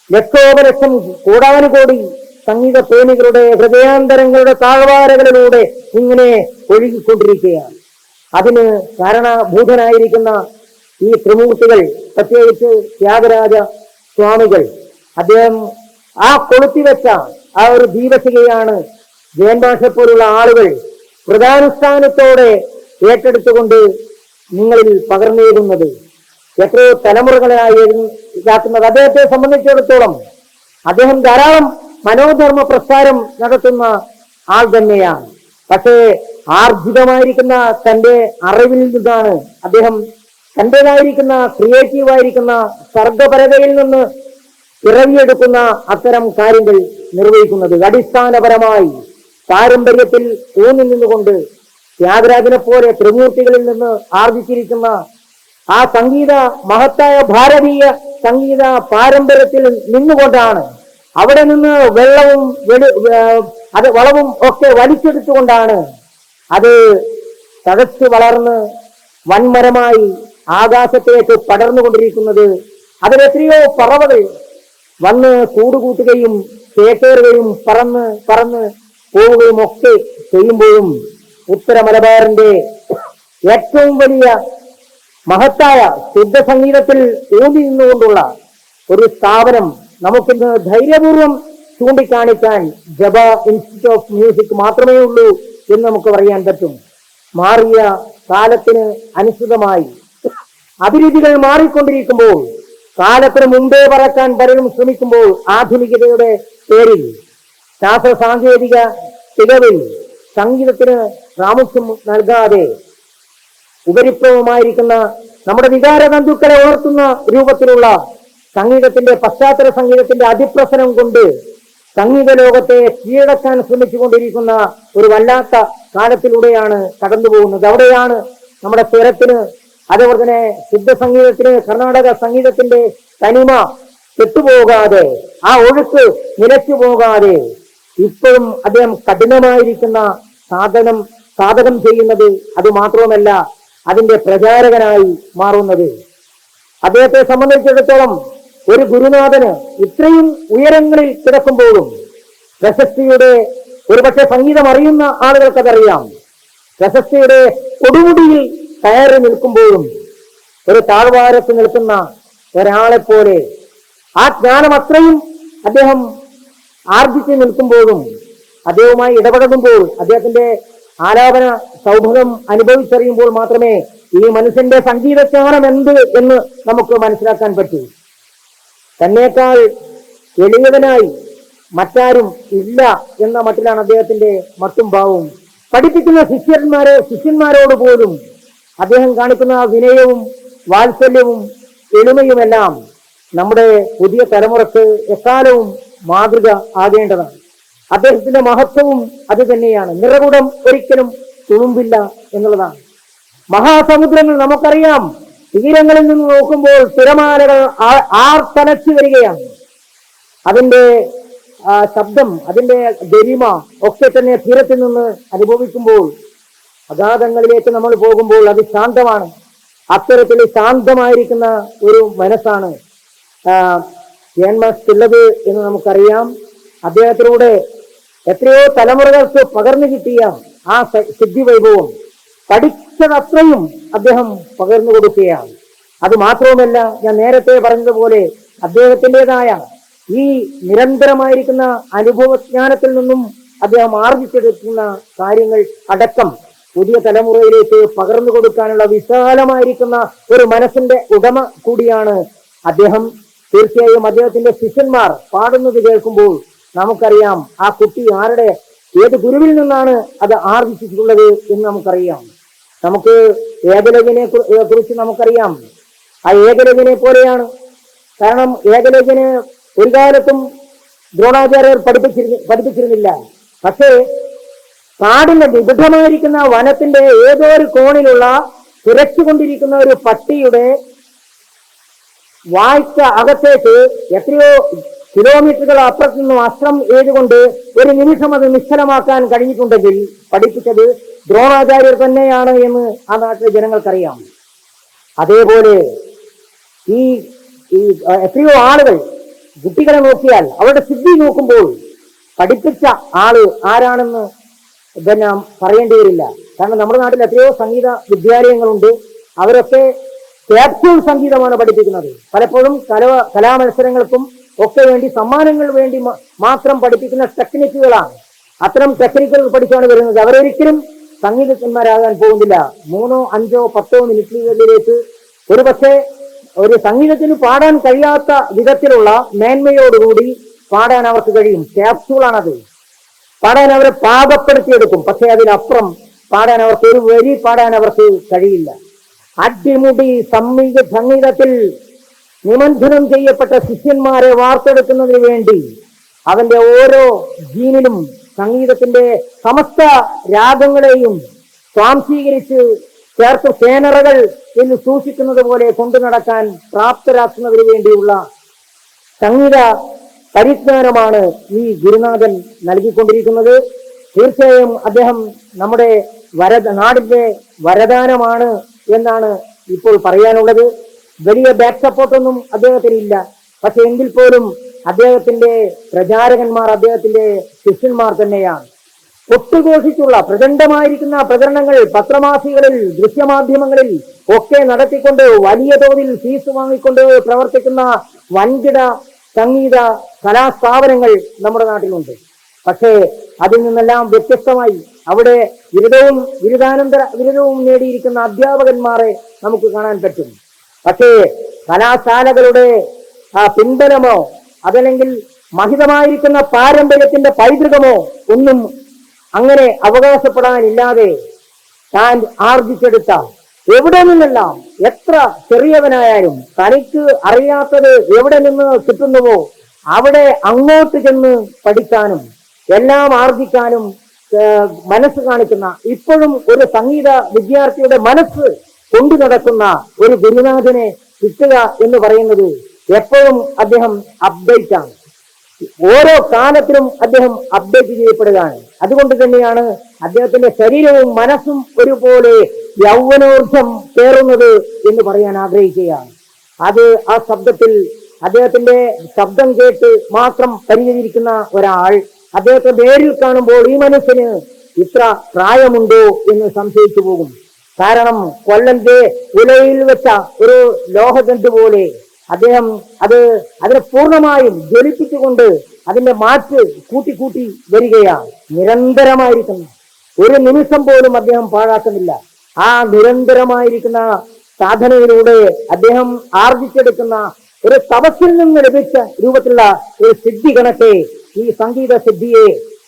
ലക്ഷോപലക്ഷം കോടാനുകോടി സംഗീത പ്രേമികളുടെ ഹൃദയാന്തരങ്ങളുടെ താഴ്വാരകളിലൂടെ ഇങ്ങനെ ഒഴുകിക്കൊണ്ടിരിക്കുകയാണ്. അതിന് കാരണഭൂതനായിരിക്കുന്ന ഈ ത്രിമൂർത്തികൾ, പ്രത്യേകിച്ച് ത്യാഗരാജ സ്വാമികൾ, അദ്ദേഹം ആ കൊളുത്തിവെച്ച ആ ഒരു ദീപശികയാണ് ജയൻ മാഷെ പോലുള്ള ആളുകൾ വ്രതാനുഷ്ഠാനത്തോടെ ഏറ്റെടുത്തുകൊണ്ട് നിങ്ങളിൽ പകർന്നേകുന്നത്, എത്രയോ തലമുറകളായി ഇതാക്കുന്നത്. അദ്ദേഹത്തെ സംബന്ധിച്ചിടത്തോളം അദ്ദേഹം ധാരാളം മനോധർമ്മ പ്രസ്ഥാനം നടത്തുന്ന ആൾ തന്നെയാണ്. പക്ഷേ ആർജിതമായിരിക്കുന്ന തന്റെ അറിവിൽ നിന്നാണ് അദ്ദേഹം തന്റേതായിരിക്കുന്ന ക്രിയേറ്റീവായിരിക്കുന്ന സർഗപരതയിൽ നിന്ന് പിറവിയെടുക്കുന്ന അത്തരം കാര്യങ്ങൾ നിർവഹിക്കുന്നത്. അടിസ്ഥാനപരമായി പാരമ്പര്യത്തിൽ ഊന്നി നിന്നുകൊണ്ട് ത്യാഗരാജനെ പോലെ ത്രിമൂർത്തികളിൽ നിന്ന് ആർജിച്ചിരിക്കുന്ന ആ സംഗീത മഹത്തായ ഭാരതീയ സംഗീത പാരമ്പര്യത്തിൽ നിന്നുകൊണ്ടാണ്, അവിടെ നിന്ന് വളവും ഒക്കെ വലിച്ചെടുത്തുകൊണ്ടാണ് അത് തഴച്ചു വളർന്ന് വൻമരമായി ആകാശത്തേക്ക് പടർന്നുകൊണ്ടിരിക്കുന്നത്. അതിലെത്രയോ പറവകൾ വന്ന് കൂടുകൂട്ടുകയും ചേക്കേറുകയും പറന്ന് പോവുകയും ഒക്കെ ചെയ്യുമ്പോഴും ഉത്തര മലബാറിന്റെ ഏറ്റവും വലിയ മഹത്തായ ശുദ്ധസംഗീതത്തിൽ ഊന്നി നിന്നുകൊണ്ടുള്ള ഒരു സ്ഥാപനം നമുക്കിന്ന് ധൈര്യപൂർവ്വം ചൂണ്ടിക്കാണിക്കാൻ ജബ ഇൻസ്റ്റിറ്റ്യൂട്ട് ഓഫ് മ്യൂസിക് മാത്രമേ ഉള്ളൂ എന്ന് നമുക്ക് പറയാൻ പറ്റും. മാറിയ കാലത്തിന് അനുസൃതമായി അഭിരുചികൾ മാറിക്കൊണ്ടിരിക്കുമ്പോൾ, കാലത്തിന് മുമ്പേ പറക്കാൻ പലരും ശ്രമിക്കുമ്പോൾ, ആധുനികതയുടെ പേരിൽ ശാസ്ത്ര സാങ്കേതിക തികവിൽ സംഗീതത്തിന് പ്രാമുഖ്യം നൽകാതെ ഉപരിപ്ലവമായിരിക്കുന്ന നമ്മുടെ വികാരതന്തുക്കളെ ഉണർത്തുന്ന രൂപത്തിലുള്ള സംഗീതത്തിന്റെ, പശ്ചാത്തല സംഗീതത്തിന്റെ അതിപ്രസരം കൊണ്ട് സംഗീത ലോകത്തെ കീഴടക്കാൻ ശ്രമിച്ചുകൊണ്ടിരിക്കുന്ന ഒരു വല്ലാത്ത കാലത്തിലൂടെയാണ് കടന്നു പോകുന്നത്. അവിടെയാണ് നമ്മുടെ സ്വരത്തിന്, അതേപോലെ തന്നെ ശുദ്ധസംഗീതത്തിന്, കർണാടക സംഗീതത്തിന്റെ തനിമ കെട്ടുപോകാതെ, ആ ഒഴുക്ക് നിലച്ചു പോകാതെ ഇപ്പോഴും അദ്ദേഹം കഠിനമായിരിക്കുന്ന സാധകം ചെയ്യുന്നത്. അത് മാത്രവുമല്ല, അതിന്റെ പ്രചാരകനായി മാറുന്നത്. അദ്ദേഹത്തെ സംബന്ധിച്ചിടത്തോളം ഒരു ഗുരുനാഥന് ഇത്രയും ഉയരങ്ങളിൽ കിടക്കുമ്പോഴും, പ്രശസ്തിയുടെ, ഒരുപക്ഷെ സംഗീതം അറിയുന്ന ആളുകൾക്കതറിയാം, പ്രശസ്തിയുടെ കൊടുമുടിയിൽ കയറി നിൽക്കുമ്പോഴും ഒരു താഴ്വാരത്ത് നിൽക്കുന്ന ഒരാളെ പോലെ ആ ജ്ഞാനം അത്രയും അദ്ദേഹം ആർജിച്ച് നിൽക്കുമ്പോഴും, അദ്ദേഹവുമായി ഇടപെടുമ്പോൾ, അദ്ദേഹത്തിന്റെ ആലാപന സൗഭഗം അനുഭവിച്ചറിയുമ്പോൾ മാത്രമേ ഈ മനുഷ്യന്റെ സംഗീതജ്ഞാനം എന്ത് എന്ന് നമുക്ക് മനസ്സിലാക്കാൻ പറ്റൂ. തന്നേക്കാൾ എളിയവനായി മറ്റാരും ഇല്ല എന്ന മട്ടിലാണ് അദ്ദേഹത്തിന്റെ മട്ടും ഭാവവും. പഠിപ്പിക്കുന്ന ശിഷ്യന്മാരോട് പോലും അദ്ദേഹം കാണിക്കുന്ന വിനയവും വാത്സല്യവും എളിമയുമെല്ലാം നമ്മുടെ പുതിയ തലമുറക്ക് എക്കാലവും മാതൃക ആകേണ്ടതാണ്. അദ്ദേഹത്തിന്റെ മഹത്വവും അത് തന്നെയാണ്. നിറകുടം ഒരിക്കലും തുളുമ്പില്ല എന്നുള്ളതാണ്. മഹാസമുദ്രങ്ങൾ നമുക്കറിയാം, തീരങ്ങളിൽ നിന്ന് നോക്കുമ്പോൾ തിരമാലകൾ ആർത്തലച്ചു വരികയാണ്. അതിന്റെ ശബ്ദം, അതിന്റെ ഗരിമ ഒക്കെ തന്നെ തീരത്തിൽ നിന്ന് അനുഭവിക്കുമ്പോൾ അഗാധങ്ങളിലേക്ക് നമ്മൾ പോകുമ്പോൾ അത് ശാന്തമാണ്. അത്തരത്തിൽ ശാന്തമായിരിക്കുന്ന ഒരു മനസ്സാണ് ഉള്ളത് എന്ന് നമുക്കറിയാം. അദ്ദേഹത്തിലൂടെ എത്രയോ തലമുറകൾക്ക് പകർന്നു കിട്ടിയ ആ സിദ്ധി വൈഭവം പഠിച്ചതത്രയും അദ്ദേഹം പകർന്നു കൊടുക്കുകയാണ്. അത് മാത്രവുമല്ല, ഞാൻ നേരത്തെ പറഞ്ഞതുപോലെ അദ്ദേഹത്തിൻ്റെതായ ഈ നിരന്തരമായിരിക്കുന്ന അനുഭവജ്ഞാനത്തിൽ നിന്നും അദ്ദേഹം ആർജിച്ചെടുക്കുന്ന കാര്യങ്ങൾ അടക്കം പുതിയ തലമുറയിലേക്ക് പകർന്നു കൊടുക്കാനുള്ള വിശാലമായിരിക്കുന്ന ഒരു മനസ്സിന്റെ ഉടമ കൂടിയാണ് അദ്ദേഹം. തീർച്ചയായും അദ്ദേഹത്തിന്റെ ശിഷ്യന്മാർ പാടുന്നത് കേൾക്കുമ്പോൾ നമുക്കറിയാം ആ കുട്ടി ഏത് ഗുരുവിൽ നിന്നാണ് അത് ആർജിച്ചിട്ടുള്ളത് എന്ന് നമുക്കറിയാം. നമുക്ക് ഏകലവ്യനെ കുറിച്ച് നമുക്കറിയാം. ആ ഏകലവ്യനെ പോലെയാണ്. കാരണം ഏകലവ്യന് ഒരു കാലത്തും ദ്രോണാചാര്യർ പഠിപ്പിച്ചിരുന്നില്ല. പക്ഷേ കാടിന്റെ വിവിധമായിരിക്കുന്ന വനത്തിന്റെ ഏതോ ഒരു കോണിലുള്ള തുരച്ചുകൊണ്ടിരിക്കുന്ന ഒരു പട്ടിയുടെ വായ്ക്ക അകത്തേക്ക് എത്രയോ കിലോമീറ്ററുകൾ അപ്പുറത്തു നിന്നും അസ്ത്രം ഏതുകൊണ്ട് ഒരു നിമിഷം അത് നിശ്ചലമാക്കാൻ കഴിഞ്ഞിട്ടുണ്ടെങ്കിൽ പഠിപ്പിച്ചത് ദ്രോണാചാര്യർ തന്നെയാണ് എന്ന് ആ നാട്ടിലെ ജനങ്ങൾക്കറിയാം. അതേപോലെ ഈ എത്രയോ ആളുകൾ, കുട്ടികളെ നോക്കിയാൽ അവരുടെ സിദ്ധി നോക്കുമ്പോൾ പഠിപ്പിച്ച ആള് ആരാണെന്ന് പിന്നെ പറയേണ്ടി വരില്ല. കാരണം നമ്മുടെ നാട്ടിൽ എത്രയോ സംഗീത വിദ്യാലയങ്ങളുണ്ട്. അവരൊക്കെ ക്യാപ്സ്യൂൾ സംഗീതമാണ് പഠിപ്പിക്കുന്നത്. പലപ്പോഴും കലാമത്സരങ്ങൾക്കും ഒക്കെ വേണ്ടി സമ്മാനങ്ങൾ വേണ്ടി മാത്രം പഠിപ്പിക്കുന്ന ടെക്നിക്കുകളാണ്. അത്തരം ടെക്നിക്കുകൾ പഠിച്ചാണ് വരുന്നത്. അവരൊരിക്കലും സംഗീതജ്ഞന്മാരാകാൻ പോകുന്നില്ല. 3, 5, 10 മിനിറ്റുകളിലേക്ക് ഒരു പക്ഷേ ഒരു സംഗീതത്തിന് പാടാൻ കഴിയാത്ത വിധത്തിലുള്ള മേന്മയോടുകൂടി പാടാൻ അവർക്ക് കഴിയും. ക്യാപ്സ്യൂളാണത്. പാടാൻ അവരെ പാകപ്പെടുത്തിയെടുക്കും. പക്ഷെ അതിനപ്പുറം പാടാൻ അവർക്ക് ഒരു വരി പാടാൻ അവർക്ക് കഴിയില്ല. അടിമുടി സംഗീതത്തിൽ നിമഞ്ജനം ചെയ്യപ്പെട്ട ശിഷ്യന്മാരെ വാർത്തെടുക്കുന്നതിന് വേണ്ടി അവന്റെ ഓരോ ജീനിലും സംഗീതത്തിന്റെ സമസ്ത രാഗങ്ങളെയും സ്വാംശീകരിച്ച് ചേർത്ത് സേനറകൾ എന്ന് സൂക്ഷിക്കുന്നത് പോലെ കൊണ്ടു നടക്കാൻ പ്രാപ്തരാക്കുന്നതിന് വേണ്ടിയുള്ള സംഗീത പരിജ്ഞാനമാണ് ഈ ഗുരുനാഥൻ നൽകിക്കൊണ്ടിരിക്കുന്നത്. തീർച്ചയായും അദ്ദേഹം നമ്മുടെ നാടിന്റെ വരദാനമാണ് എന്നാണ് ഇപ്പോൾ പറയാനുള്ളത്. വലിയ ബാക്ക് സപ്പോർട്ടൊന്നും അദ്ദേഹത്തിനില്ല. പക്ഷെ എങ്കിൽ പോലും അദ്ദേഹത്തിന്റെ പ്രചാരകന്മാർ, അദ്ദേഹത്തിന്റെ ശിഷ്യന്മാർ തന്നെയാണ്. ഒട്ടുഘോഷിച്ചുള്ള പ്രചണ്ഡമായിരിക്കുന്ന പ്രചരണങ്ങൾ പത്രമാസികളിൽ, ദൃശ്യമാധ്യമങ്ങളിൽ ഒക്കെ നടത്തിക്കൊണ്ട് വലിയ തോതിൽ ഫീസ് വാങ്ങിക്കൊണ്ട് പ്രവർത്തിക്കുന്ന വൻകിട സംഗീത കലാസ്ഥാപനങ്ങൾ നമ്മുടെ നാട്ടിലുണ്ട്. പക്ഷേ അതിൽ നിന്നെല്ലാം വ്യത്യസ്തമായി അവിടെ ബിരുദാനന്തര ബിരുദവും നേടിയിരിക്കുന്ന അധ്യാപകന്മാരെ നമുക്ക് കാണാൻ പറ്റും. പക്ഷേ കലാശാലകളുടെ പിൻബലമോ അതല്ലെങ്കിൽ മഹിതമായിരിക്കുന്ന പാരമ്പര്യത്തിന്റെ പൈതൃകമോ ഒന്നും അങ്ങനെ അവകാശപ്പെടാനില്ലാതെ താൻ ആർജിച്ചെടുത്ത എവിടെ നിന്നെല്ലാം എത്ര ചെറിയവനായാലും തനിക്ക് അറിയാത്തത് എവിടെ നിന്ന് കിട്ടുന്നുവോ അവിടെ അങ്ങോട്ട് ചെന്ന് പഠിക്കാനും എല്ലാം ആർജിക്കാനും മനസ്സ് കാണിക്കുന്ന, ഇപ്പോഴും ഒരു സംഗീത വിദ്യാർത്ഥിയുടെ മനസ്സ് കൊണ്ടു നടക്കുന്ന ഒരു ഗുരുനാഥനെ കിട്ടുക എന്ന് പറയുന്നത് എപ്പോഴും അദ്ദേഹം അപ്ഡേറ്റ് ആണ്. ഓരോ കാലത്തിലും അദ്ദേഹം അപ്ഡേറ്റ് ചെയ്യപ്പെടുകയാണ്. അതുകൊണ്ട് തന്നെയാണ് അദ്ദേഹത്തിന്റെ ശരീരവും മനസ്സും ഒരുപോലെ യൗവനോർജം കയറുന്നത് എന്ന് പറയാൻ ആഗ്രഹിക്കുകയാണ്. അത് ആ ശബ്ദത്തിൽ, അദ്ദേഹത്തിന്റെ ശബ്ദം കേട്ട് മാത്രം പരിചരിക്കുന്ന ഒരാൾ അദ്ദേഹത്തെ നേരിൽ കാണുമ്പോൾ ഈ മനുഷ്യന് ഇത്ര പ്രായമുണ്ടോ എന്ന് സംശയിച്ചു പോകും. കാരണം കൊല്ലന്റെ ഉലയിൽ വെച്ച ഒരു ലോഹദണ്ഡ് പോലെ അദ്ദേഹം അതിനെ പൂർണ്ണമായും ജ്വലിപ്പിച്ചുകൊണ്ട് അതിന്റെ മാറ്റ് കൂട്ടി വരികയാണ്. നിരന്തരമായിരിക്കുന്ന ഒരു നിമിഷം പോലും അദ്ദേഹം പാഴാക്കുന്നില്ല. ആ നിരന്തരമായിരിക്കുന്ന സാധനയിലൂടെ അദ്ദേഹം ആർജിച്ചെടുക്കുന്ന ഒരു തപസ്സിൽ നിന്ന് ലഭിച്ച രൂപത്തിലുള്ള ഒരു സിദ്ധി കണക്കെ ഈ സംഗീത സിദ്ധിയെ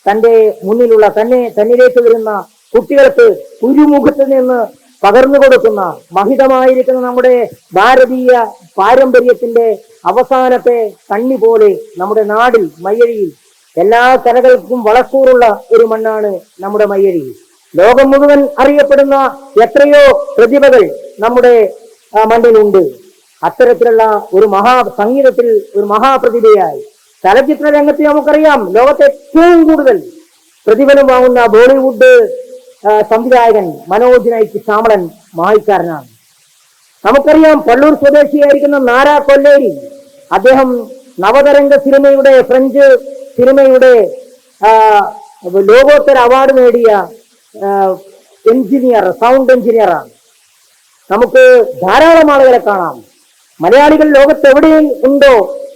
തന്റെ മുന്നിലുള്ള തന്നിലേക്ക് വരുന്ന കുട്ടികൾക്ക് കുരുമുഖത്ത് നിന്ന് പകർന്നു കൊടുക്കുന്ന മഹിതമായിരിക്കുന്ന നമ്മുടെ ഭാരതീയ പാരമ്പര്യത്തിന്റെ അവസാനത്തെ കണ്ണി പോലെ നമ്മുടെ നാടിൽ മയ്യഴിയിൽ എല്ലാ കലകൾക്കും വളക്കൂറുള്ള ഒരു മണ്ണാണ് നമ്മുടെ മയ്യഴി. ലോകം മുഴുവൻ അറിയപ്പെടുന്ന എത്രയോ പ്രതിഭകൾ നമ്മുടെ മണ്ണിലുണ്ട്. അത്തരത്തിലുള്ള ഒരു സംഗീതത്തിൽ ഒരു മഹാപ്രതിഭയായി ചലച്ചിത്ര രംഗത്ത് നമുക്കറിയാം ലോകത്തെ ഏറ്റവും കൂടുതൽ പ്രതിഫലം വാങ്ങുന്ന ബോളിവുഡ് സംവിധായകൻ മനോജ് നായിക് ശ്യാമളൻ മാഹിക്കാരനാണ്. നമുക്കറിയാം പള്ളൂർ സ്വദേശിയായിരിക്കുന്ന നാരാ കൊല്ലേരി, അദ്ദേഹം നവതരംഗ സിനിമയുടെ, ഫ്രഞ്ച് സിനിമയുടെ ലോകോത്തര അവാർഡ് നേടിയ എഞ്ചിനീയർ, സൗണ്ട് എഞ്ചിനീയറാണ്. നമുക്ക് ധാരാളം ആളുകളെ കാണാം. മലയാളികൾ ലോകത്ത് എവിടെയും ഉണ്ടോ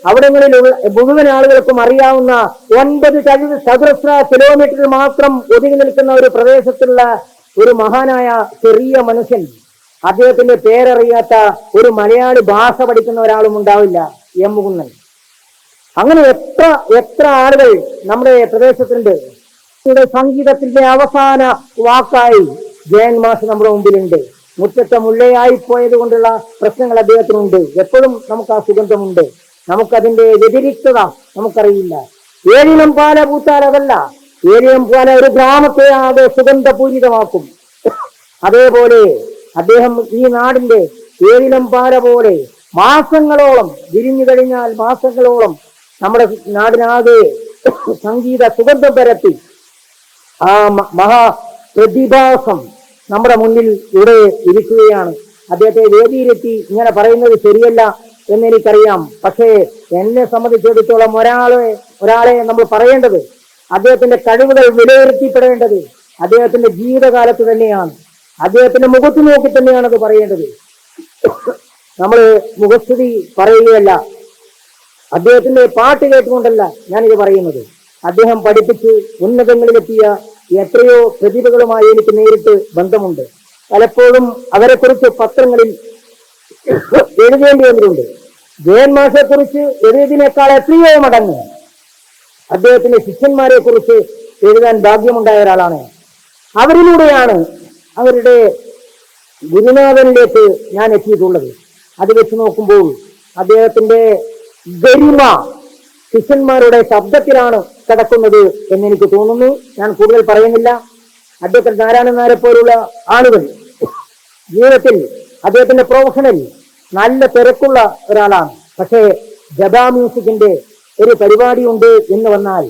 അവിടങ്ങളിലുള്ള മുഴുവൻ ആളുകൾക്കും അറിയാവുന്ന 9 ചതുരശ്ര കിലോമീറ്ററിൽ മാത്രം ഒതുങ്ങി നിൽക്കുന്ന ഒരു പ്രദേശത്തുള്ള ഒരു മഹാനായ ചെറിയ മനുഷ്യൻ, അദ്ദേഹത്തിന്റെ പേരറിയാത്ത ഒരു മലയാളി ഭാഷ പഠിക്കുന്ന ഒരാളും ഉണ്ടാവില്ല, എം മുകുന്ദൻ. അങ്ങനെ എത്ര ആളുകൾ നമ്മുടെ പ്രദേശത്തുണ്ട്. സംഗീതത്തിന്റെ അവസാന വാക്കായി ജയൻ മാഷ് നമ്മുടെ മുമ്പിലുണ്ട്. മുറ്റത്തെ മുല്ലയായി പോയത് കൊണ്ടുള്ള പ്രശ്നങ്ങൾ അദ്ദേഹത്തിനുണ്ട്. എപ്പോഴും നമുക്ക് ആ സുഗന്ധമുണ്ട്. നമുക്കതിന്റെ വ്യതിരിക്തത നമുക്കറിയില്ല. ഏഴിലും പാല പൂത്താൽ അതല്ല, ഏഴിലും പാല ഒരു ഗ്രാമത്തെ ആകെ സുഗന്ധപൂരിതമാക്കും. അതേപോലെ അദ്ദേഹം ഈ നാടിന്റെ ഏഴിലും പാല പോലെ മാസങ്ങളോളം വിരിഞ്ഞു കഴിഞ്ഞാൽ മാസങ്ങളോളം നമ്മുടെ നാടിനാകെ സംഗീത സുഗന്ധം പരത്തി ആ മഹാപ്രതിഭാസം നമ്മുടെ മുന്നിൽ ഇവിടെ ഇരിക്കുകയാണ്. അദ്ദേഹത്തെ വേദിയിലെത്തി ഇങ്ങനെ പറയുന്നത് ശരിയല്ല എന്നെനിക്കറിയാം. പക്ഷേ എന്നെ സംബന്ധിച്ചിടത്തോളം ഒരാളെ നമ്മൾ പറയേണ്ടത്, അദ്ദേഹത്തിന്റെ കഴിവുകൾ വിലയിരുത്തിപ്പെടേണ്ടത് അദ്ദേഹത്തിന്റെ ജീവിതകാലത്ത് തന്നെയാണ്. അദ്ദേഹത്തിന്റെ മുഖത്ത് നോക്കി തന്നെയാണ് അത് പറയേണ്ടത്. നമ്മൾ മുഖസ്തുതി പറയുകയല്ല, അദ്ദേഹത്തിന്റെ പാട്ട് കേട്ടുകൊണ്ടല്ല ഞാനിത് പറയുന്നത്. അദ്ദേഹം പഠിപ്പിച്ച് ഉന്നതങ്ങളിലെത്തിയ എത്രയോ പ്രതിഭകളുമായി എനിക്ക് നേരിട്ട് ബന്ധമുണ്ട്. പലപ്പോഴും അവരെക്കുറിച്ച് പത്രങ്ങളിൽ എഴുതേണ്ടി വന്നിട്ടുണ്ട്. ജയൻ മാഷെ കുറിച്ച് എഴുതിയതിനേക്കാൾ എത്രയോ മടങ്ങ് അദ്ദേഹത്തിന്റെ ശിഷ്യന്മാരെ കുറിച്ച് എഴുതാൻ ഭാഗ്യമുണ്ടായ ഒരാളാണ്. അവരിലൂടെയാണ് അവരുടെ ഗുരുനാഥനിലേക്ക് ഞാൻ എത്തിയിട്ടുള്ളത്. അത് വെച്ച് നോക്കുമ്പോൾ അദ്ദേഹത്തിന്റെ ഗരിമ ശിഷ്യന്മാരുടെ ശബ്ദത്തിലാണ് കിടക്കുന്നത് എന്നെനിക്ക് തോന്നുന്നു. ഞാൻ കൂടുതൽ പറയുന്നില്ല. അദ്ദേഹത്തിന് നാരായണൻ നായരെ പോലുള്ള ആളുകൾ ജീവിതത്തിൽ അദ്ദേഹത്തിന്റെ പ്രൊഫഷണൽ നല്ല തിരക്കുള്ള ഒരാളാണ്. പക്ഷേ ജബാ മ്യൂസിക്കിന്റെ ഒരു പരിപാടിയുണ്ട് എന്ന് വന്നാൽ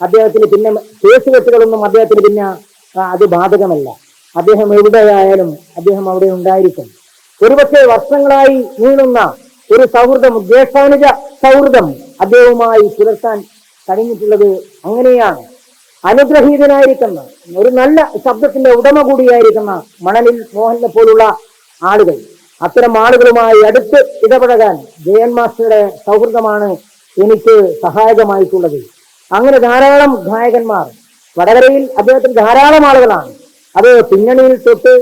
അദ്ദേഹത്തിന് പിന്നെ കേസുകെട്ടുകളൊന്നും അദ്ദേഹത്തിന് പിന്നെ അത് ബാധകമല്ല. അദ്ദേഹം എവിടെയായാലും അദ്ദേഹം അവിടെ ഉണ്ടായിരിക്കും. ഒരുപക്ഷെ വർഷങ്ങളായി നീളുന്ന ഒരു സൗഹൃദം, ജ്യേഷ്ഠാനുജ സൗഹൃദം അദ്ദേഹവുമായി പുലർത്താൻ കഴിഞ്ഞിട്ടുള്ളത് അങ്ങനെയാണ്. അനുഗ്രഹീതനായിരിക്കുന്ന ഒരു നല്ല ശബ്ദത്തിന്റെ ഉടമ കൂടിയായിരിക്കുന്ന മണലിൽ മോഹനെ പോലുള്ള ആളുകൾ, അത്തരം ആളുകളുമായി അടുത്ത് ഇടപഴകാൻ ജയൻ മാസ്റ്ററുടെ സൗഹൃദമാണ് എനിക്ക് സഹായകമായിട്ടുള്ളത്. അങ്ങനെ ധാരാളം ഗായകന്മാർ വടകരയിൽ അദ്ദേഹത്തിന് ധാരാളം ആളുകളാണ്. അത് പിന്നണിയിൽ തൊട്ട്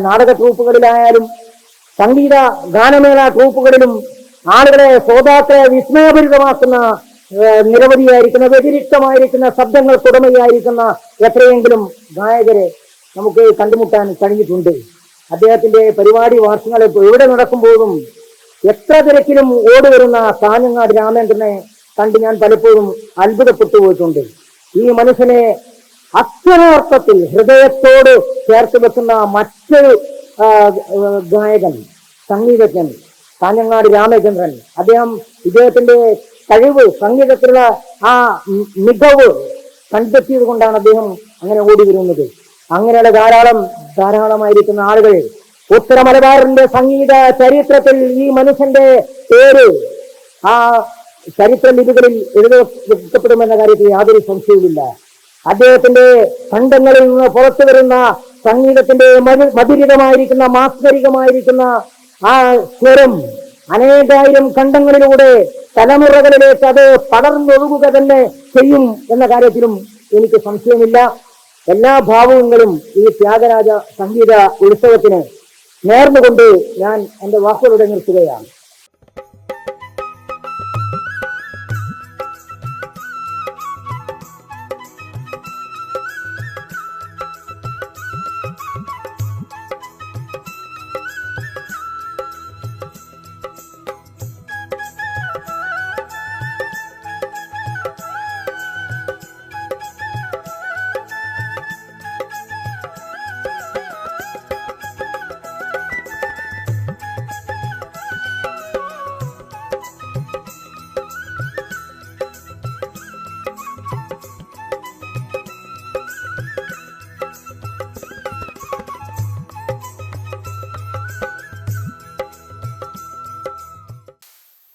നാടക ട്രൂപ്പുകളിലായാലും സംഗീത ഗാനമേള ട്രൂപ്പുകളിലും ആളുകളെ ശ്രോതാക്കളെ വിസ്മയഭരിതമാക്കുന്ന നിരവധിയായിരിക്കുന്ന വ്യതിരിക്തമായിരിക്കുന്ന ശബ്ദങ്ങൾക്കുടമയായിരിക്കുന്ന എത്രയെങ്കിലും ഗായകരെ നമുക്ക് കണ്ടുമുട്ടാൻ കഴിഞ്ഞിട്ടുണ്ട്. അദ്ദേഹത്തിന്റെ പരിപാടി വാർഷികങ്ങൾ എവിടെ നടക്കുമ്പോഴും എത്ര തിരക്കിലും ഓടി വരുന്ന കാഞ്ഞങ്ങാട് രാമേന്ദ്രനെ കണ്ട് ഞാൻ പലപ്പോഴും അത്ഭുതപ്പെട്ടു പോയിട്ടുണ്ട്. ഈ മനുഷ്യനെ അക്ഷരാർത്ഥത്തിൽ ഹൃദയത്തോട് ചേർത്ത് വെക്കുന്ന മറ്റൊരു ഗായകൻ, സംഗീതജ്ഞൻ കാഞ്ഞങ്ങാട് രാമചന്ദ്രൻ. ഇദ്ദേഹത്തിന്റെ കഴിവ്, സംഗീതത്തിലുള്ള ആ മികവ് കണ്ടെത്തിയത് കൊണ്ടാണ് അദ്ദേഹം അങ്ങനെ ഓടി വരുന്നത്. അങ്ങനെയുള്ള ധാരാളമായിരിക്കുന്ന ആളുകൾ ഉത്തര മലബാറിന്റെ സംഗീത ചരിത്രത്തിൽ ഈ മനുഷ്യന്റെ പേര് ആ ചരിത്ര ലിപികളിൽ എഴുതപ്പെടുമെന്ന കാര്യത്തിൽ യാതൊരു സംശയവുമില്ല. അദ്ദേഹത്തിന്റെ ഖണ്ഡങ്ങളിൽ നിന്ന് പുറത്തു വരുന്ന സംഗീതത്തിന്റെ മധുരിതമായിരിക്കുന്ന മാസ്മരികമായിരിക്കുന്ന ആ സ്വരം അനേകായിരം ഖണ്ഡങ്ങളിലൂടെ തലമുറകളിലേക്ക് അത് പടർന്നൊഴുകുക തന്നെ ചെയ്യും എന്ന കാര്യത്തിലും എനിക്ക് സംശയമില്ല. എല്ലാ ഭാവങ്ങളും ഈ ത്യാഗരാജ സംഗീത ഉത്സവത്തിന് നേർന്നുകൊണ്ട് ഞാൻ എന്റെ വാക്കുകളുടെ നിർത്തുകയാണ്.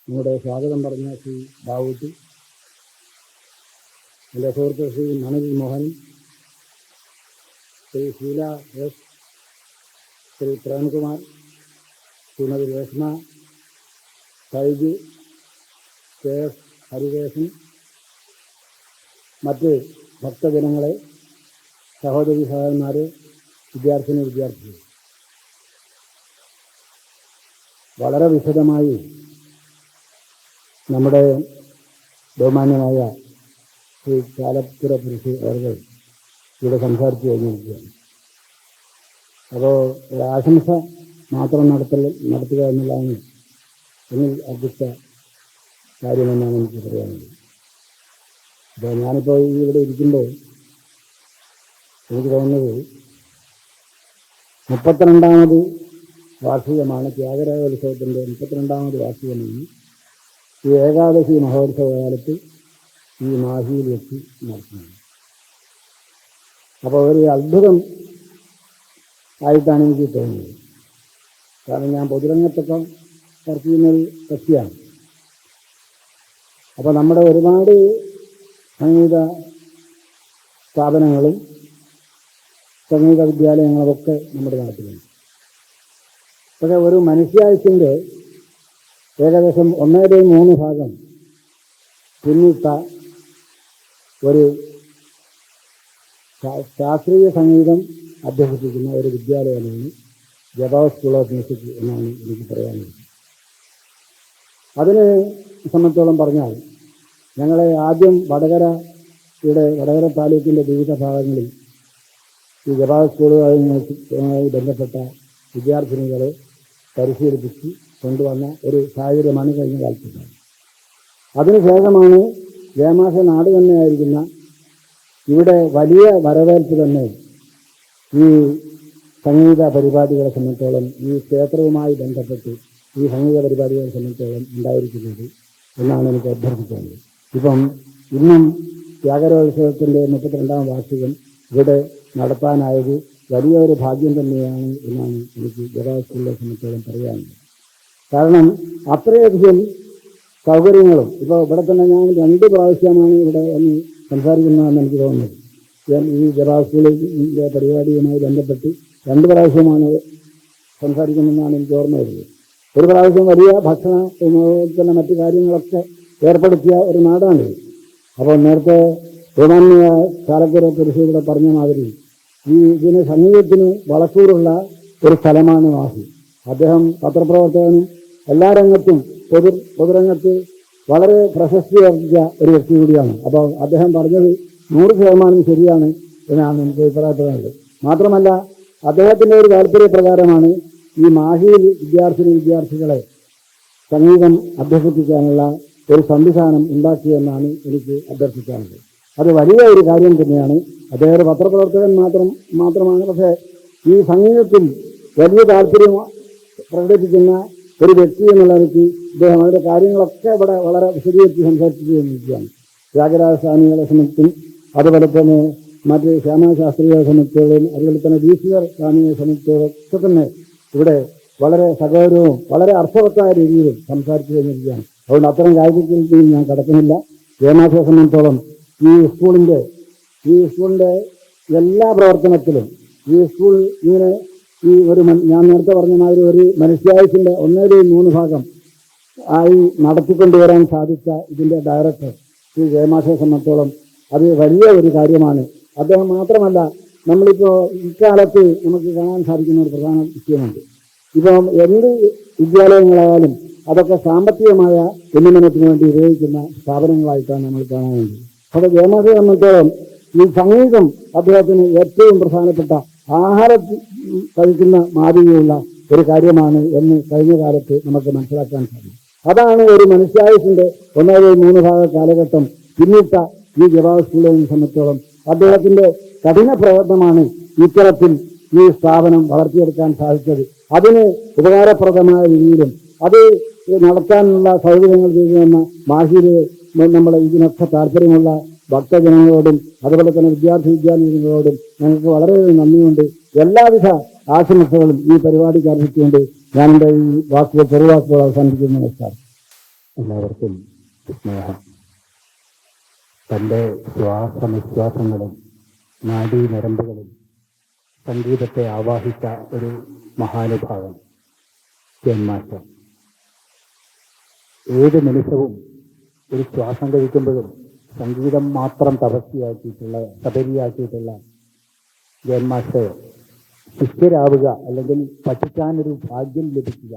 നമ്മുടെ സ്വാഗതം പറഞ്ഞ ശ്രീ ബാവൂട്ടി, എൻ്റെ സുഹൃത്ത് Shri Manil Mohan, Shri Sheela S, Shri Premkumar, Shrimati Reshma, Saiju, K S Harikesan, മറ്റ് ഭക്തജനങ്ങളെ, സഹോദരി സഹോദരന്മാരെ, വിദ്യാർത്ഥികൾ, വളരെ വിശദമായി നമ്മുടെ ബഹുമാന്യമായ ശ്രീ ചാലപ്പുര പുരുഷ അവർ ഇവിടെ സംസാരിച്ചു കഴിഞ്ഞിരിക്കുകയാണ്. അപ്പോൾ ഒരു ആശംസ മാത്രം നടത്തുക എന്നുള്ളതാണ് എന്നിൽ അർപ്പിച്ച കാര്യമെന്നാണ് എനിക്ക് പറയാനുള്ളത്. അപ്പോൾ ഞാനിപ്പോൾ ഇവിടെ ഇരിക്കുമ്പോൾ എനിക്ക് തോന്നുന്നത് 32ാമത് വാർഷികമാണ്, ത്യാഗരാജോത്സവത്തിൻ്റെ 32ാമത് വാർഷികമാണ് ഈ ഏകാദശി മഹോത്സവ കാലത്ത് ഈ മാഹിയിൽ വെച്ച് നടത്തുന്നത്. അപ്പോൾ ഒരു അത്ഭുതം ആയിട്ടാണ് എനിക്ക് തോന്നുന്നത്. കാരണം ഞാൻ പൊതുരംഗത്തൊക്കെ ചർച്ച ചെയ്യുന്നൊരു കക്ഷിയാണ്. അപ്പോൾ നമ്മുടെ ഒരുപാട് സംഗീത സ്ഥാപനങ്ങളും സംഗീത വിദ്യാലയങ്ങളൊക്കെ നമ്മുടെ നാട്ടിലുണ്ട്. പക്ഷേ ഒരു മനുഷ്യായുസ്സിൻ്റെ ഏകദേശം 1/3 ഭാഗം പിന്നിട്ട ഒരു ശാസ്ത്രീയ സംഗീതം അഭ്യസിപ്പിക്കുന്ന ഒരു വിദ്യാലയമാണ് ജപാ സ്കൂൾ ഓഫ് മ്യൂസിക് എന്നാണ് എനിക്ക് പറയാനുള്ളത്. അതിനെ സംബന്ധിച്ചോളം പറഞ്ഞാൽ ഞങ്ങളെ ആദ്യം വടകര താലൂക്കിൻ്റെ വിവിധ ഭാഗങ്ങളിൽ ഈ ജപാ സ്കൂളുമായി ബന്ധപ്പെട്ട വിദ്യാർത്ഥിനികളെ പരിശീലിപ്പിച്ച് കൊണ്ടുവന്ന ഒരു സാഹചര്യമാണ് കഴിഞ്ഞ കാലത്തുണ്ടായത്. അതിനുശേഷമാണ് ജയമാഷ നാട് തന്നെയായിരിക്കുന്ന ഇവിടെ വലിയ വരവേൽപ്പ് തന്നെ ഈ സംഗീത പരിപാടികളെ സംബന്ധിച്ചോളം, ഈ ക്ഷേത്രവുമായി ബന്ധപ്പെട്ട് ഈ സംഗീത പരിപാടികളെ സംബന്ധിച്ചോളം ഉണ്ടായിരിക്കുന്നത് എന്നാണ് എനിക്ക് അഭ്യർത്ഥിക്കുന്നത്. ഇപ്പം ഇന്നും ത്യാഗരാജോത്സവത്തിൻ്റെ 32ാം വാർഷികം ഇവിടെ നടത്താനായത് വലിയ ഒരു ഭാഗ്യം തന്നെയാണ് എന്നാണ് എനിക്ക് ജപാ സ്കൂളിനെ സംബന്ധിച്ചോളം പറയാനുള്ളത്. കാരണം അത്രയധികം സൗകര്യങ്ങളും ഇപ്പോൾ ഇവിടെ തന്നെ ഞാൻ 2 പ്രാവശ്യമാണ് ഇവിടെ ഒന്ന് സംസാരിക്കുന്നതെന്ന് എനിക്ക് തോന്നുന്നത്. ഈ ജപാ സ്കൂളിൻ്റെ പരിപാടിയുമായി ബന്ധപ്പെട്ട് 2 പ്രാവശ്യമാണ് സംസാരിക്കുന്നതെന്നാണ് എനിക്ക് ഓർമ്മ വരുന്നത്. ഒരു പ്രാവശ്യം വലിയ ഭക്ഷണ മറ്റു കാര്യങ്ങളൊക്കെ ഏർപ്പെടുത്തിയ ഒരു നാടാണിത്. അപ്പോൾ നേരത്തെ ബഹുമാന്യ ചാലപ്പുര പുരുഷ ഇവിടെ പറഞ്ഞ മാതിരി ഇതിന് സംഗീതത്തിന് വളക്കൂറുള്ള ഒരു സ്ഥലമാണ് മാഹി. അദ്ദേഹം പത്രപ്രവർത്തകനും എല്ലാ രംഗത്തും പൊതുരംഗത്ത് വളരെ പ്രശസ്തി ആർജിച്ച ഒരു വ്യക്തി കൂടിയാണ്. അപ്പോൾ അദ്ദേഹം പറഞ്ഞത് 100% ശരിയാണ് എന്നാണ് എനിക്ക് അഭിപ്രായപ്പെടുന്നത്. മാത്രമല്ല അദ്ദേഹത്തിൻ്റെ ഒരു താല്പര്യപ്രകാരമാണ് ഈ മാഹിയിൽ വിദ്യാർത്ഥികളെ സംഗീതം അഭ്യസിപ്പിക്കാനുള്ള ഒരു സംവിധാനം ഉണ്ടാക്കിയെന്നാണ് എനിക്ക് അഭ്യർത്ഥിക്കാനുള്ളത്. അത് വലിയ ഒരു കാര്യം തന്നെയാണ്. അദ്ദേഹം ഒരു പത്രപ്രവർത്തകൻ മാത്രമാണ്. പക്ഷേ ഈ സംഗീതത്തിൽ വലിയ താല്പര്യം പ്രകടിപ്പിക്കുന്ന ഒരു വ്യക്തി എന്നുള്ള നിലയ്ക്ക് ഇദ്ദേഹം അതിൻ്റെ കാര്യങ്ങളൊക്കെ ഇവിടെ വളരെ വിശദീകരിച്ച് സംസാരിച്ചു കൊണ്ടിരിക്കുകയാണ്. ത്യാഗരാജസ്വാമികളെ സംബന്ധിച്ചും അതുപോലെ തന്നെ മറ്റ് ശ്യാമശാസ്ത്രികളെ സംബന്ധിച്ചോളം അതുപോലെ തന്നെ വീശ്വർ സ്വാമിയെ സംബന്ധിച്ചോളം ഒക്കെ തന്നെ ഇവിടെ വളരെ സഗൗരവവും വളരെ അർത്ഥവത്തായ രീതിയിലും സംസാരിച്ചു കഴിഞ്ഞിരിക്കുകയാണ്. അതുകൊണ്ട് അത്തരം കാര്യത്തിൽ ഞാൻ കടക്കുന്നില്ല. ജയമാഷയെ സംബന്ധിച്ചോളം ഈ സ്കൂളിൻ്റെ എല്ലാ പ്രവർത്തനത്തിലും ഈ സ്കൂൾ ഇങ്ങനെ ഞാൻ നേരത്തെ പറഞ്ഞ മാതിരി ഒരു മനുഷ്യായുസിൻ്റെ 1/3 ഭാഗം ആയി നടത്തിക്കൊണ്ടുവരാൻ സാധിച്ച ഇതിൻ്റെ ഡയറക്ടർ ശ്രീ ജയമാഷയെ സംബന്ധിച്ചോളം അത് വലിയ ഒരു കാര്യമാണ്. അദ്ദേഹം മാത്രമല്ല, നമ്മളിപ്പോൾ ഇക്കാലത്ത് നമുക്ക് കാണാൻ സാധിക്കുന്ന ഒരു പ്രധാന വിഷയമുണ്ട്. ഇപ്പം എന്ത് വിദ്യാലയങ്ങളായാലും അതൊക്കെ സാമ്പത്തികമായ ഉന്നമനത്തിന് വേണ്ടി ഉപയോഗിക്കുന്ന സ്ഥാപനങ്ങളായിട്ടാണ് നമ്മൾ കാണാനുള്ളത്. അപ്പോൾ ജയമാഷയെ സംബന്ധിച്ചോളം ഈ സംഗീതം അദ്ദേഹത്തിന് ഏറ്റവും പ്രധാനപ്പെട്ട ആഹാരം കഴിക്കുന്ന മാതിരിയുള്ള ഒരു കാര്യമാണ് എന്ന് കഴിഞ്ഞ കാലത്ത് നമുക്ക് മനസ്സിലാക്കാൻ സാധിക്കും. അതാണ് ഒരു മനുഷ്യായുസിൻ്റെ 1/3 കാലഘട്ടം പിന്നിട്ട ഈ ജപാ സ്കൂളിനെ സംബന്ധിച്ചോളം അദ്ദേഹത്തിൻ്റെ കഠിന പ്രയത്നമാണ് ഇത്തരത്തിൽ ഈ സ്ഥാപനം വളർത്തിയെടുക്കാൻ സാധിച്ചത്. അതിന് ഉപകാരപ്രദമായ രീതിയിലും അത് നടത്താനുള്ള സൗകര്യങ്ങൾ ചെയ്യുന്ന മാഹിയിലെ നമ്മളെ ഇതിനൊക്കെ താല്പര്യമുള്ള ഭക്തജനങ്ങളോടും അതുപോലെ തന്നെ വിദ്യാർത്ഥികളോടും ഞങ്ങൾക്ക് വളരെ നന്ദിയുണ്ട്. എല്ലാവിധ ആശംസകളും ഈ പരിപാടിക്ക് അർപ്പിച്ചുകൊണ്ട് ഞാൻ എൻ്റെ ഈ ചെറുവാക്കുകൾ അവസാനിപ്പിക്കുന്നു. നമസ്കാരം. എല്ലാവർക്കും സ്നേഹം. തൻ്റെ ശ്വാസനിശ്വാസങ്ങളും നാഡീനരമ്പുകളും സംഗീതത്തെ ആവാഹിച്ച ഒരു മഹാനുഭാവൻ കെ.എൻ. മാസ്റ്റർ. ഏത് നിമിഷവും ഒരു ശ്വാസം കഴിക്കുമ്പോഴും സംഗീതം മാത്രം സബരിയാക്കിയിട്ടുള്ള കെ.എൻ. മാസ്റ്റർ ശിഷ്യരാവുക അല്ലെങ്കിൽ പഠിക്കാനൊരു ഭാഗ്യം ലഭിക്കുക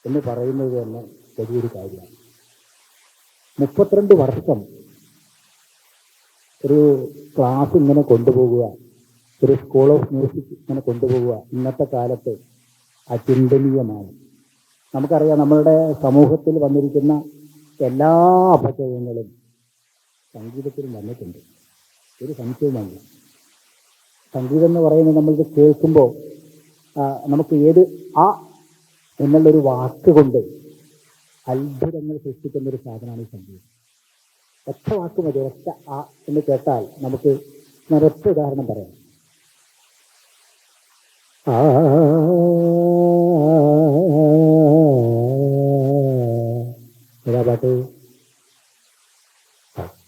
എന്ന് പറയുന്നത് തന്നെ വലിയൊരു കാര്യമാണ്. 32 വർഷം ഒരു ക്ലാസ് ഇങ്ങനെ കൊണ്ടുപോകുക, ഒരു സ്കൂൾ ഓഫ് മ്യൂസിക് ഇങ്ങനെ കൊണ്ടുപോകുക ഇന്നത്തെ കാലത്ത് അചിന്തനീയമാണ്. നമുക്കറിയാം, നമ്മളുടെ സമൂഹത്തിൽ വന്നിരിക്കുന്ന എല്ലാ അപചയങ്ങളും സംഗീതത്തിൽ വന്നിട്ടുണ്ട്. ഒരു സംശയവുമല്ല. സംഗീതം എന്ന് പറയുന്നത് നമ്മൾക്ക് കേൾക്കുമ്പോൾ നമുക്ക് ആ എന്നുള്ളൊരു വാക്കുകൊണ്ട് അത്ഭുതങ്ങൾ സൃഷ്ടിക്കുന്നൊരു സാധനമാണ് ഈ സംഗീതം. ഒറ്റ വാക്ക് മതി, ഒറ്റ ആ എന്ന് കേട്ടാൽ നമുക്ക് ഒരൊറ്റ ഉദാഹരണം പറയാം. ഏതാ പാട്ട്?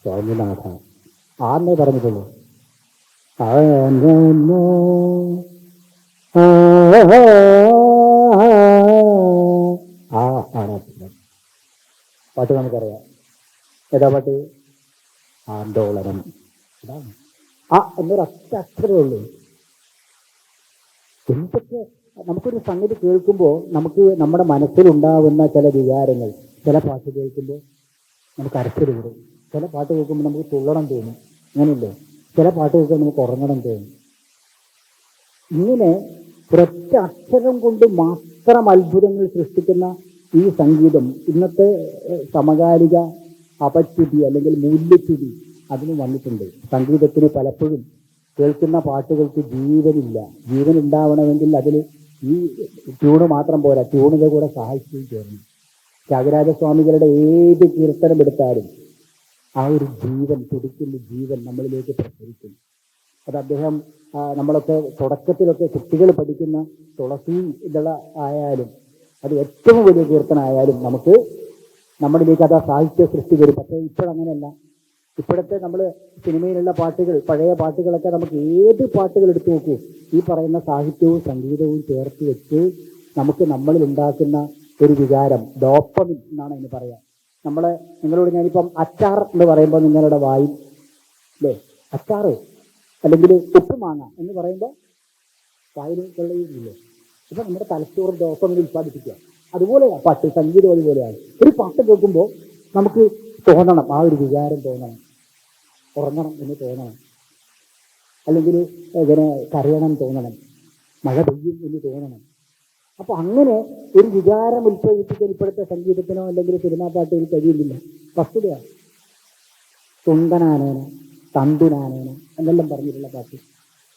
സ്വാമിനാഥ. ആന്നേ പറഞ്ഞിട്ടുള്ളൂ. പാട്ട് നമുക്കറിയാം. ഏതാ പാട്ട്? ആന്തോളനം. അതാണ് എന്നൊരൊറ്റ അക്ഷരമേ ഉള്ളൂ. എന്തൊക്കെ നമുക്കൊരു സംഗതി കേൾക്കുമ്പോൾ നമുക്ക് നമ്മുടെ മനസ്സിലുണ്ടാവുന്ന ചില വികാരങ്ങൾ. ചില പാട്ട് കേൾക്കുമ്പോൾ നമുക്ക് അരച്ചത് വരും, ചില പാട്ട് കേൾക്കുമ്പോൾ നമുക്ക് തുള്ളണം തോന്നും, അങ്ങനെയല്ലേ? ചില പാട്ട് കേൾക്കുമ്പോൾ നമുക്ക് ഉറങ്ങണം തോന്നും. ഇങ്ങനെ ഒരൊറ്റ അക്ഷരം കൊണ്ട് മാത്രം അത്ഭുതങ്ങൾ സൃഷ്ടിക്കുന്ന ഈ സംഗീതം ഇന്നത്തെ സമകാലിക അപച്യുതി അല്ലെങ്കിൽ മൂല്യച്യുതി അതിന് വന്നിട്ടുണ്ട്. സംഗീതത്തിന് പലപ്പോഴും കേൾക്കുന്ന പാട്ടുകൾക്ക് ജീവനില്ല. ജീവൻ ഉണ്ടാവണമെങ്കിൽ അതിൽ ഈ ട്യൂണ് മാത്രം പോരാ, ട്യൂണിൻ്റെ കൂടെ സാഹിത്യം ചേർന്നു. ത്യാഗരാജസ്വാമികളുടെ ഏത് കീർത്തനം എടുത്താലും ആ ഒരു ജീവൻ, തുടിക്കുന്ന ജീവൻ നമ്മളിലേക്ക് പ്രസരിക്കും. അത് അദ്ദേഹം നമ്മളൊക്കെ തുടക്കത്തിലൊക്കെ കുട്ടികൾ പഠിക്കുന്ന തുളസി ഇതള ആയാലും അത് ഏറ്റവും വലിയ കീർത്തനമായാലും നമ്മളിലേക്ക് അത് ആ സാഹിത്യ സൃഷ്ടി വരും. പക്ഷേ ഇപ്പോഴങ്ങനെയല്ല. ഇപ്പോഴത്തെ നമ്മൾ സിനിമയിലുള്ള പാട്ടുകൾ, പഴയ പാട്ടുകളൊക്കെ നമുക്ക് ഏത് പാട്ടുകൾ എടുത്തു നോക്കൂ, ഈ പറയുന്ന സാഹിത്യവും സംഗീതവും ചേർത്ത് വെച്ച് നമുക്ക് നമ്മളിൽ ഉണ്ടാക്കുന്ന ഒരു വികാരം ഡോപ്പമിൻ എന്നാണ് അതിന് പറയാം. നിങ്ങളോട് ഞാനിപ്പം അച്ചാർ എന്ന് പറയുമ്പോൾ നിങ്ങളുടെ വായിൽ അല്ലേ അച്ചാറ് അല്ലെങ്കിൽ ഉപ്പുമാങ്ങ എന്ന് പറയുമ്പോൾ വായിൽ കൊള്ളുകയില്ലേ? ഇപ്പം നമ്മുടെ തലച്ചോറ് ഡോപ്പമിൻ ഉൽപ്പാദിപ്പിക്കുക. അതുപോലെയാണ് പാട്ട്, സംഗീതം അതുപോലെയാണ്. ഒരു പാട്ട് കേൾക്കുമ്പോൾ നമുക്ക് തോന്നണം, ആ ഒരു വികാരം തോന്നണം, ഉറങ്ങണം എന്ന് തോന്നണം, അല്ലെങ്കിൽ ഇങ്ങനെ കരയണം തോന്നണം, മഴ പെയ്യും എന്ന് തോന്നണം. അപ്പോൾ അങ്ങനെ ഒരു വികാരം ഉത്ഭവിപ്പിക്കാൻ ഇപ്പോഴത്തെ സംഗീതത്തിനോ അല്ലെങ്കിൽ സിനിമാ പാട്ടുകൾ കഴിയുന്നില്ല. വസ്തുതയാണ്. തുണ്ടനാനേന തന്തുനാനേന എന്നെല്ലാം പറഞ്ഞിട്ടുള്ള പാട്ട്.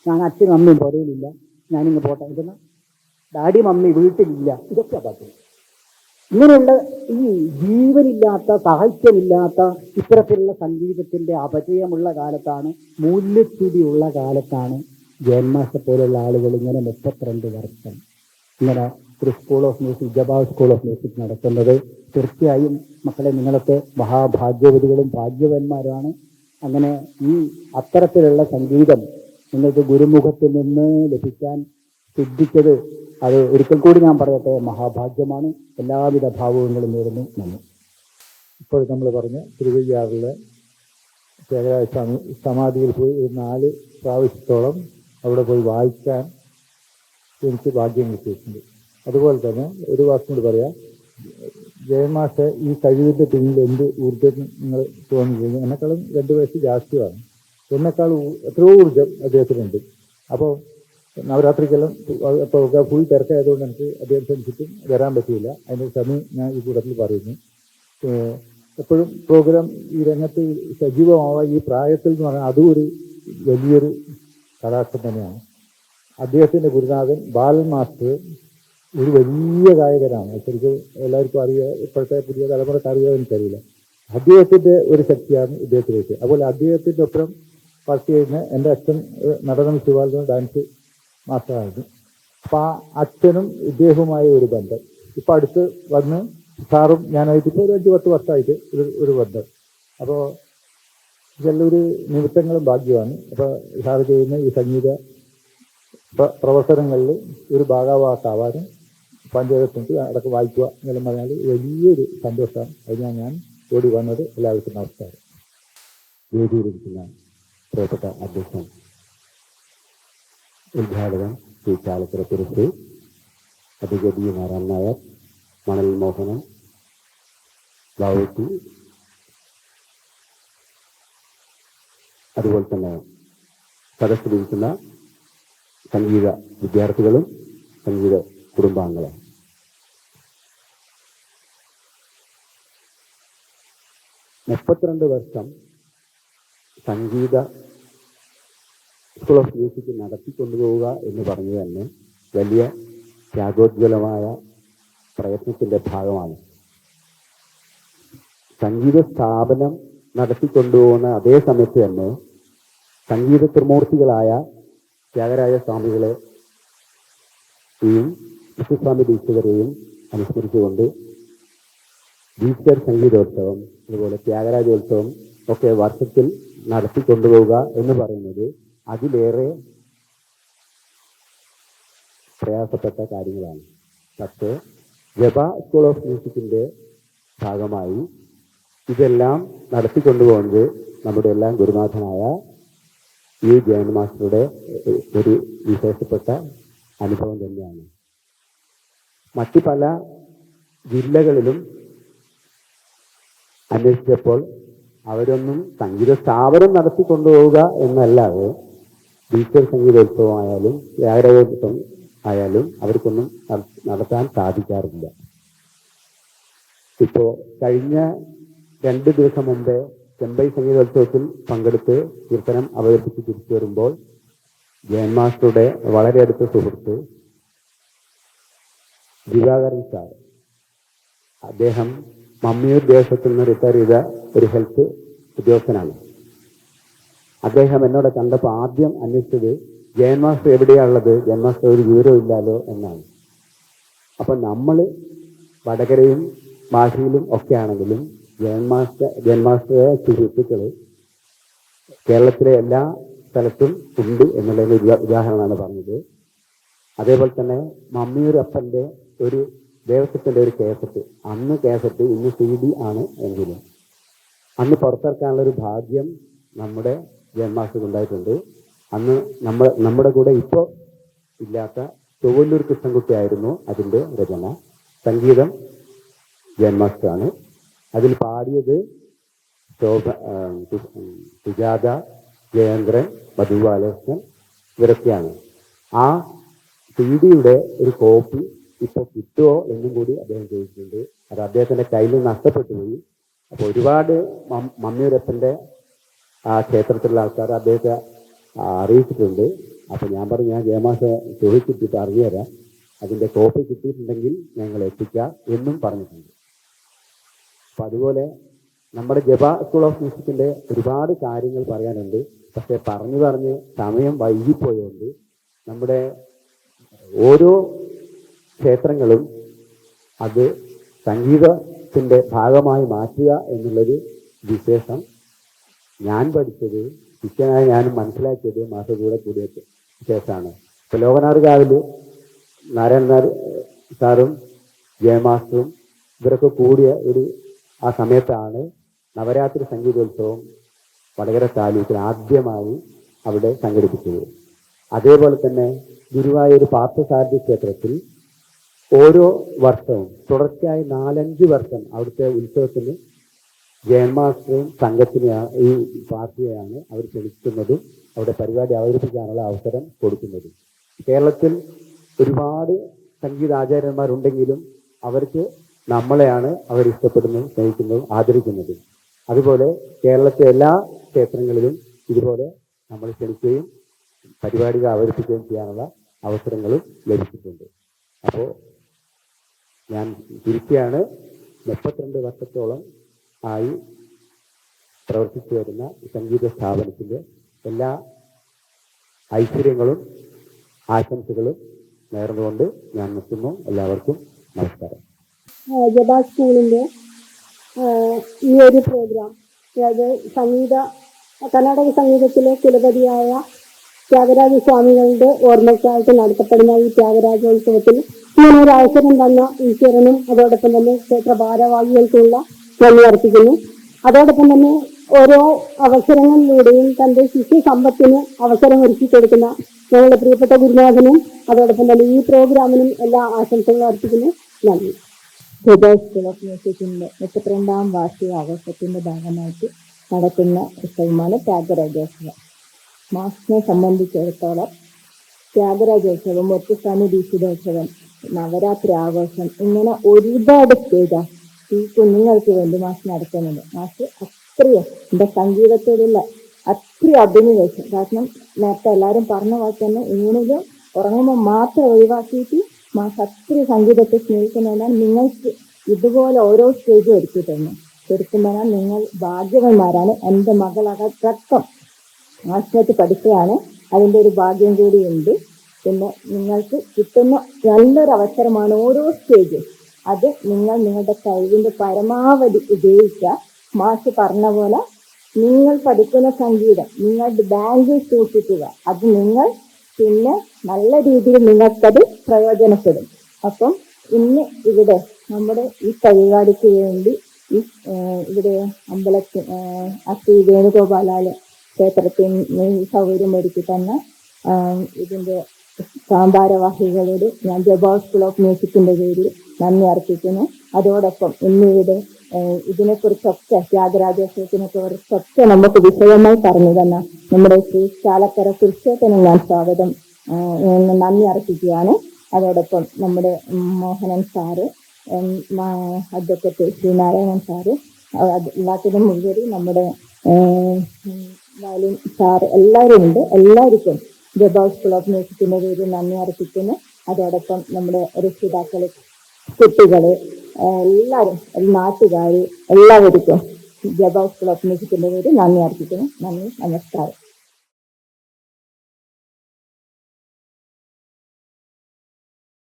ഞാൻ അച്ഛനും അമ്മയും പുറയിലില്ല, ഞാനിങ്ങ് പോട്ടെ, ഇതെന്നാ ഡാഡി മമ്മി വീട്ടിലില്ല, ഇതൊക്കെയാണ് പാട്ട്. ഇങ്ങനെയുള്ള ഈ ജീവനില്ലാത്ത, സാഹിത്യമില്ലാത്ത ഇത്തരത്തിലുള്ള സംഗീതത്തിൻ്റെ അപചയമുള്ള കാലത്താണ്, മൂല്യച്യുതിയുള്ള കാലത്താണ് കെ.എൻ. മാസ്റ്റർ പോലുള്ള ആളുകൾ ഇങ്ങനെ 32 വർഷം ഇങ്ങനെ ഒരു school of music, Jabav school of music നടത്തുന്നത്. തീർച്ചയായും മക്കളെ, നിങ്ങളൊക്കെ മഹാഭാഗ്യവതികളും ഭാഗ്യവാന്മാരുമാണ്. അങ്ങനെ ഈ അത്തരത്തിലുള്ള സംഗീതം നിങ്ങൾക്ക് ഗുരുമുഖത്തിൽ നിന്ന് ലഭിക്കാൻ സിദ്ധിച്ചത്, അത് ഒരിക്കൽ കൂടി ഞാൻ പറയട്ടെ, മഹാഭാഗ്യമാണ്. എല്ലാവിധ ഭാവങ്ങളും നേരുന്നു. നന്ദി. ഇപ്പോൾ നമ്മൾ പറഞ്ഞ തിരുവയ്യാറിലെ ത്യാഗരാജസ്വാമി സമാധിയിൽ പോയി 4 പ്രാവശ്യത്തോളം അവിടെ പോയി വായിക്കാൻ എനിക്ക് ഭാഗ്യം കിട്ടിയിട്ടുണ്ട്. അതുപോലെ തന്നെ ഒരു വാക്കും കൂടി പറയാം, ജയമാഷ് ഈ കഴിവിൻ്റെ പിന്നിൽ എന്ത് ഊർജ്ജം നിങ്ങൾ തോന്നിക്കഴിഞ്ഞാൽ എന്നെക്കാളും 2 വയസ്സ് ജാസ്തിയാണ്. എന്നെക്കാൾ എത്രയോ ഊർജ്ജം അദ്ദേഹത്തിനുണ്ട്. അപ്പോൾ നവരാത്രിക്കെല്ലാം ഇപ്പോൾ ഫുൾ തിരക്കായതുകൊണ്ട് എനിക്ക് അദ്ദേഹം ക്ഷണിച്ചിട്ടും വരാൻ പറ്റിയില്ല. അതിൻ്റെ സമയം ഞാൻ ഈ കൂട്ടത്തിൽ പറയുന്നു. എപ്പോഴും പ്രോഗ്രാം ഈ രംഗത്ത് സജീവമാവാൻ ഈ പ്രായത്തിൽ എന്ന് പറഞ്ഞാൽ അതും ഒരു വലിയൊരു കടാക്ഷം തന്നെയാണ്. അദ്ദേഹത്തിൻ്റെ ഗുരുനാഥൻ ബാലൻ മാസ്റ്റർ ഒരു വലിയ ഗായകനാണ്. ശരിക്കും എല്ലാവർക്കും അറിയാം, ഇപ്പോഴത്തെ പുതിയ തലമുറക്ക് അറിയാൻ എനിക്കറിയില്ല. അദ്ദേഹത്തിൻ്റെ ഒരു ശക്തിയാണ് ഇദ്ദേഹത്തിലേക്ക്. അതുപോലെ അദ്ദേഹത്തിൻ്റെ ഒപ്പം വർക്ക് ചെയ്യുന്ന എൻ്റെ അച്ഛൻ നടനം ശിവാലയം ഡാൻസ് മാസ്റ്ററായിരുന്നു. അപ്പം ആ അച്ഛനും ഇദ്ദേഹവുമായ ഒരു ബന്ധം ഇപ്പം അടുത്ത് വന്ന് സാറും ഞാനായിട്ട് ഇപ്പോൾ ഒരു 5-10 വർഷമായിട്ട് ഒരു ബന്ധം. അപ്പോൾ ഇതെല്ലൊരു നിമിത്തങ്ങളും ഭാഗ്യമാണ്. അപ്പോൾ സാറ് ചെയ്യുന്ന ഈ സംഗീത പ്രവർത്തനങ്ങളിൽ ഒരു ഭാഗവാക്കാവാനും പഞ്ചായത്ത് അടക്കം വായിക്കുക എന്നെല്ലാം പറഞ്ഞാൽ വലിയൊരു സന്തോഷമാണ്. അതിനാണ് ഞാൻ ഓടി വന്നത്. എല്ലാവർക്കും നമസ്കാരം. വേദിയിലിരിക്കുന്ന പ്രിയപ്പെട്ട അധ്യക്ഷൻ, ഉദ്ഘാടകൻ ശ്രീ ചാലക്കര കുറിച്ച്, അധികതി നാരായണൻ നായർ, മണൽ മോഹനൻ, ബാവുട്ടി, അതുപോലെ തന്നെ സദസ്സിലിരിക്കുന്ന സംഗീത വിദ്യാർത്ഥികളും സംഗീത കുടുംബാംഗങ്ങളും, 32 വർഷം സംഗീത സ്കൂൾ ഓഫ് മ്യൂസിക് നടത്തിക്കൊണ്ടുപോവുക എന്ന് പറഞ്ഞു തന്നെ വലിയ ത്യാഗോജ്വലമായ പ്രയത്നത്തിന്റെ ഭാഗമാണ്. സംഗീത സ്ഥാപനം നടത്തിക്കൊണ്ടുപോകുന്ന അതേ സമയത്ത് തന്നെ സംഗീത ത്രിമൂർത്തികളായ ത്യാഗരാജ സ്വാമികളെയും വിശ്വസ്വാമി ദീക്ഷിതരെയും അനുസ്മരിച്ചുകൊണ്ട് ഈസ്റ്റർ സംഗീതോത്സവം, അതുപോലെ ത്യാഗരാജോത്സവം ഒക്കെ വർഷത്തിൽ നടത്തിക്കൊണ്ടുപോവുക എന്ന് പറയുന്നത് അതിലേറെ പ്രയാസപ്പെട്ട കാര്യങ്ങളാണ്. പക്ഷേ ജപ സ്കൂൾ ഓഫ് മ്യൂസിക്കിന്റെ ഭാഗമായി ഇതെല്ലാം നടത്തിക്കൊണ്ടുപോകുന്നത് നമ്മുടെ എല്ലാം ഗുരുനാഥനായ ഈ ജയൻ മാസ്റ്ററുടെ ഒരു വിശേഷപ്പെട്ട അനുഭവം തന്നെയാണ്. മറ്റു പല ജില്ലകളിലും അന്വേഷിച്ചപ്പോൾ അവരൊന്നും സംഗീത സ്ഥാപനം നടത്തിക്കൊണ്ടുപോവുക എന്നല്ലാതെ ടീച്ചർ സംഗീതോത്സവമായാലും ത്യാഗരാജോത്സവം ആയാലും അവർക്കൊന്നും നടത്താൻ സാധിക്കാറില്ല. ഇപ്പോ കഴിഞ്ഞ 2 ദിവസം മുമ്പേ ചെമ്പൈ സംഗീതോത്സവത്തിൽ പങ്കെടുത്ത് കീർത്തനം അവതരിപ്പിച്ച് തിരിച്ചു വരുമ്പോൾ ജയൻ മാസ്റ്ററുടെ വളരെ അടുത്ത സുഹൃത്ത് ദിവാകരൻ സാർ, അദ്ദേഹം മമ്മിയൂർ ദേശത്തിൽ നിന്ന് റിട്ടയർ ചെയ്ത ഒരു ഹെൽത്ത് ഉദ്യോഗസ്ഥനാണ്. അദ്ദേഹം എന്നോട് കണ്ടപ്പോൾ ആദ്യം അന്വേഷിച്ചത് ജയൻ മാസ്റ്റർ എവിടെയാണുള്ളത്, ജയൻ മാസ്റ്റർ ഒരു വിവരവും ഇല്ലാലോ എന്നാണ്. അപ്പം നമ്മൾ വടകരയും മാഹിയിലും ഒക്കെ ആണെങ്കിലും ജയൻ മാസ്റ്ററുടെ സുഹൃത്തുക്കൾ കേരളത്തിലെ എല്ലാ സ്ഥലത്തും ഉണ്ട് എന്നുള്ളതിന് ഉദാഹരണമാണ് പറഞ്ഞത്. അതേപോലെ തന്നെ മമ്മിയൂർ അപ്പൻ്റെ ഒരു ദേവസ്വത്തിൻ്റെ ഒരു കേസറ്റ്, അന്ന് കേസറ്റ് ഇന്ന് CD ആണ് എങ്കിലും അന്ന് പുറത്തിറക്കാനുള്ള ഒരു ഭാഗ്യം നമ്മുടെ ജയൻ മാസ്റ്റർക്ക് ഉണ്ടായിട്ടുണ്ട്. അന്ന് നമ്മുടെ കൂടെ ഇപ്പോൾ ഇല്ലാത്ത ചൊവ്വല്ലൂർ കൃഷ്ണൻകുട്ടി ആയിരുന്നു അതിൻ്റെ രചന. സംഗീതം ജയൻ മാസ്റ്ററാണ്. അതിൽ പാടിയത് സുജാത, ജയേന്ദ്രൻ, മധു ബാലകൃഷ്ണൻ ഇവരൊക്കെയാണ്. ആ CD-യുടെ ഒരു കോപ്പി ഇപ്പോൾ കിട്ടുമോ എന്നും കൂടി അദ്ദേഹം ചോദിച്ചിട്ടുണ്ട്. അത് അദ്ദേഹത്തിൻ്റെ കയ്യിൽ നിന്ന് നഷ്ടപ്പെട്ടു പോയി. അപ്പോൾ ഒരുപാട് മമ്മിയൂരപ്പൻ്റെ ആ ക്ഷേത്രത്തിലുള്ള ആൾക്കാർ അദ്ദേഹത്തെ അറിയിച്ചിട്ടുണ്ട്. അപ്പോൾ ഞാൻ പറഞ്ഞു, ഞാൻ ജയമാഷ ചോദിച്ചിട്ട് അറിഞ്ഞുതരാം, അതിൻ്റെ കോപ്പി കിട്ടിയിട്ടുണ്ടെങ്കിൽ ഞങ്ങൾ എത്തിക്കാം എന്നും പറഞ്ഞിട്ടുണ്ട്. അപ്പം അതുപോലെ നമ്മുടെ ജപ സ്കൂൾ ഓഫ് മ്യൂസിക്കിൻ്റെ ഒരുപാട് കാര്യങ്ങൾ പറയാനുണ്ട്. പക്ഷേ പറഞ്ഞ് സമയം വൈകിപ്പോയതുകൊണ്ട് നമ്മുടെ ഓരോ ക്ഷേത്രങ്ങളും അത് സംഗീതത്തിൻ്റെ ഭാഗമായി മാറ്റുക എന്നുള്ളൊരു വിശേഷം ഞാൻ പഠിച്ചത്, ശിഷ്യനായ ഞാനും മനസ്സിലാക്കിയത് മാസം കൂടിയ ശേഷമാണ്. ഇപ്പോൾ ലോകനാർഗാവിൽ നാരായണൻ സാറും ജയമാസ്റ്ററും ഇവരൊക്കെ കൂടിയ ആ സമയത്താണ് നവരാത്രി സംഗീതോത്സവം വടകര താലൂക്കിൽ ആദ്യമായി അവിടെ സംഘടിപ്പിച്ചത്. അതേപോലെ തന്നെ ഗുരുവായൂർ പാർത്ഥസാരഥി ക്ഷേത്രത്തിൽ ഓരോ വർഷവും തുടർച്ചയായി 4-5 വർഷം അവിടുത്തെ ഉത്സവത്തിന് ജയൻ മാസ്റ്ററും സംഘത്തിനെയാണ്, ഈ പാർട്ടിയെയാണ് അവർ ക്ഷണിക്കുന്നതും അവിടെ പരിപാടി അവതരിപ്പിക്കാനുള്ള അവസരം കൊടുക്കുന്നതും. കേരളത്തിൽ ഒരുപാട് സംഗീതാചാര്യന്മാരുണ്ടെങ്കിലും അവർക്ക് നമ്മളെയാണ് അവർ ഇഷ്ടപ്പെടുന്നതും സ്നേഹിക്കുന്നതും ആദരിക്കുന്നതും. അതുപോലെ കേരളത്തിലെ എല്ലാ ക്ഷേത്രങ്ങളിലും ഇതുപോലെ നമ്മൾ ക്ഷണിക്കുകയും പരിപാടികൾ അവതരിപ്പിക്കുകയും ചെയ്യാനുള്ള അവസരങ്ങളും ലഭിച്ചിട്ടുണ്ട്. അപ്പോൾ ഞാൻ തിരിക്കുകയാണ്. 32 വർഷത്തോളം ആയി പ്രവർത്തിച്ചു വരുന്ന സംഗീത സ്ഥാപനത്തിൻ്റെ എല്ലാ ഐശ്വര്യങ്ങളും ആശംസകളും നേർന്നുകൊണ്ട് ഞാൻ നിർത്തുന്നു. എല്ലാവർക്കും നമസ്കാരം. ജബ സ്കൂളിൻ്റെ ഈ ഒരു പ്രോഗ്രാം, അതായത് കർണാടക സംഗീതത്തിലെ കുലപതിയായ ത്യാഗരാജ സ്വാമികളുടെ ഓർമ്മയ്ക്കായിട്ട് നടത്തപ്പെടുന്ന ഈ ത്യാഗരാജോത്സവത്തിൽ ഇങ്ങനെ ഒരു അവസരം തന്ന ഈശ്വരനും അതോടൊപ്പം തന്നെ ക്ഷേത്ര ഭാരവാഹികൾക്കുള്ള നന്ദി അർപ്പിക്കുന്നു. അതോടൊപ്പം തന്നെ ഓരോ അവസരങ്ങളിലൂടെയും തന്റെ ശിഷ്യ സമ്പത്തിന് അവസരം ഒരുക്കി കൊടുക്കുന്ന ഞങ്ങളുടെ പ്രിയപ്പെട്ട ഗുരുനാഥനും അതോടൊപ്പം തന്നെ ഈ പ്രോഗ്രാമിനും എല്ലാ ആശംസകളും അർപ്പിക്കുന്നു. നന്ദി. സ്കൂൾ ഓഫ് മ്യൂസിക്കിന്റെ 32ാം വാർഷിക ആഘോഷത്തിന്റെ ഭാഗമായിട്ട് നടക്കുന്ന ഉത്സവമാണ് ത്യാഗരാജോത്സവം. മാസിനെ സംബന്ധിച്ചിടത്തോളം ത്യാഗരാജോത്സവം, മുത്തുസ്വാമി ദീക്ഷിതോത്സവം, നവരാത്രി ആഘോഷം, ഇങ്ങനെ ഒരുപാട് സ്റ്റേജാ ഈ കുഞ്ഞുങ്ങൾക്ക് വേണ്ടി മാസ് നടത്തുന്നത്. മാസ് അത്രയും എൻ്റെ സംഗീതത്തോടുള്ള അത്രയും അഭിനിവേശം. കാരണം നേരത്തെ എല്ലാവരും പറഞ്ഞ പോലെ തന്നെ ഊണിലും ഉറങ്ങുമ്പോൾ മാത്രം ഒഴിവാക്കിയിട്ട് മാസ് അത്രയും സംഗീതത്തെ സ്നേഹിക്കുന്നതിനാൽ നിങ്ങൾക്ക് ഇതുപോലെ ഓരോ സ്റ്റേജും ഒരുക്കിയിട്ടുണ്ട്. ശരിക്കും പറഞ്ഞാൽ നിങ്ങൾ ഭാഗ്യവന്മാരാണ്. എൻ്റെ മകളടക്കം മാസിനകത്ത് പഠിക്കുകയാണ്. അതിൻ്റെ ഒരു ഭാഗ്യം കൂടിയുണ്ട്. പിന്നെ നിങ്ങൾക്ക് കിട്ടുന്ന നല്ലൊരു അവസരമാണ് ഓരോ സ്റ്റേജും. അത് നിങ്ങൾ നിങ്ങളുടെ കഴിവിൻ്റെ പരമാവധി ഉപയോഗിക്കുക. മാഷ് പറഞ്ഞ പോലെ നിങ്ങൾ പഠിക്കുന്ന സംഗീതം നിങ്ങളുടെ ബാങ്കിൽ സൂക്ഷിക്കുക. അത് നിങ്ങൾ പിന്നെ നല്ല രീതിയിൽ നിങ്ങൾക്കത് പ്രയോജനപ്പെടും. അപ്പം ഇന്ന് ഇവിടെ നമ്മുടെ ഈ പരിപാടിക്ക് വേണ്ടി ഇവിടെ അമ്പലത്തിൽ ശ്രീ വേണുഗോപാലാല് ക്ഷേത്രത്തിൽ സൗകര്യം ഒരുക്കി തന്ന ഇതിൻ്റെ ഭാരവാഹികളോട് ഞാൻ ജബ സ്കൂൾ ഓഫ് മ്യൂസിക്കിന്റെ പേരിൽ നന്ദി അർപ്പിക്കുന്നു. അതോടൊപ്പം ഇന്നിവിടെ ഇതിനെക്കുറിച്ചൊക്കെ ത്യാഗരാജോത്സവത്തിനെ കുറിച്ചൊക്കെ നമുക്ക് വിഷയമായി പറഞ്ഞു തന്ന നമ്മുടെ ശ്രീ ചാലക്കര പുരുഷോത്തനും ഞാൻ നന്ദി അർപ്പിക്കുകയാണ്. അതോടൊപ്പം നമ്മുടെ Mohanan sir, advocate Sreenarayanan sir, എല്ലാത്തിനും മുഴുവൻ നമ്മുടെ വയലിൻ സാറ് എല്ലാവരും ഉണ്ട്. എല്ലാവർക്കും ജബ സ്കൂൾ ഓഫ് മ്യൂസിക്കിന്റെ പേരിൽ നന്ദി അർപ്പിക്കുന്നു. അതോടൊപ്പം നമ്മുടെ രക്ഷിതാക്കള്, കുട്ടികള്, എല്ലാവരും, നാട്ടുകാര് എല്ലാവർക്കും ജബ സ്കൂൾ ഓഫ് മ്യൂസിക്കിന്റെ പേരിൽ നന്ദി അർപ്പിക്കുന്നു. നന്ദി, നമസ്കാരം.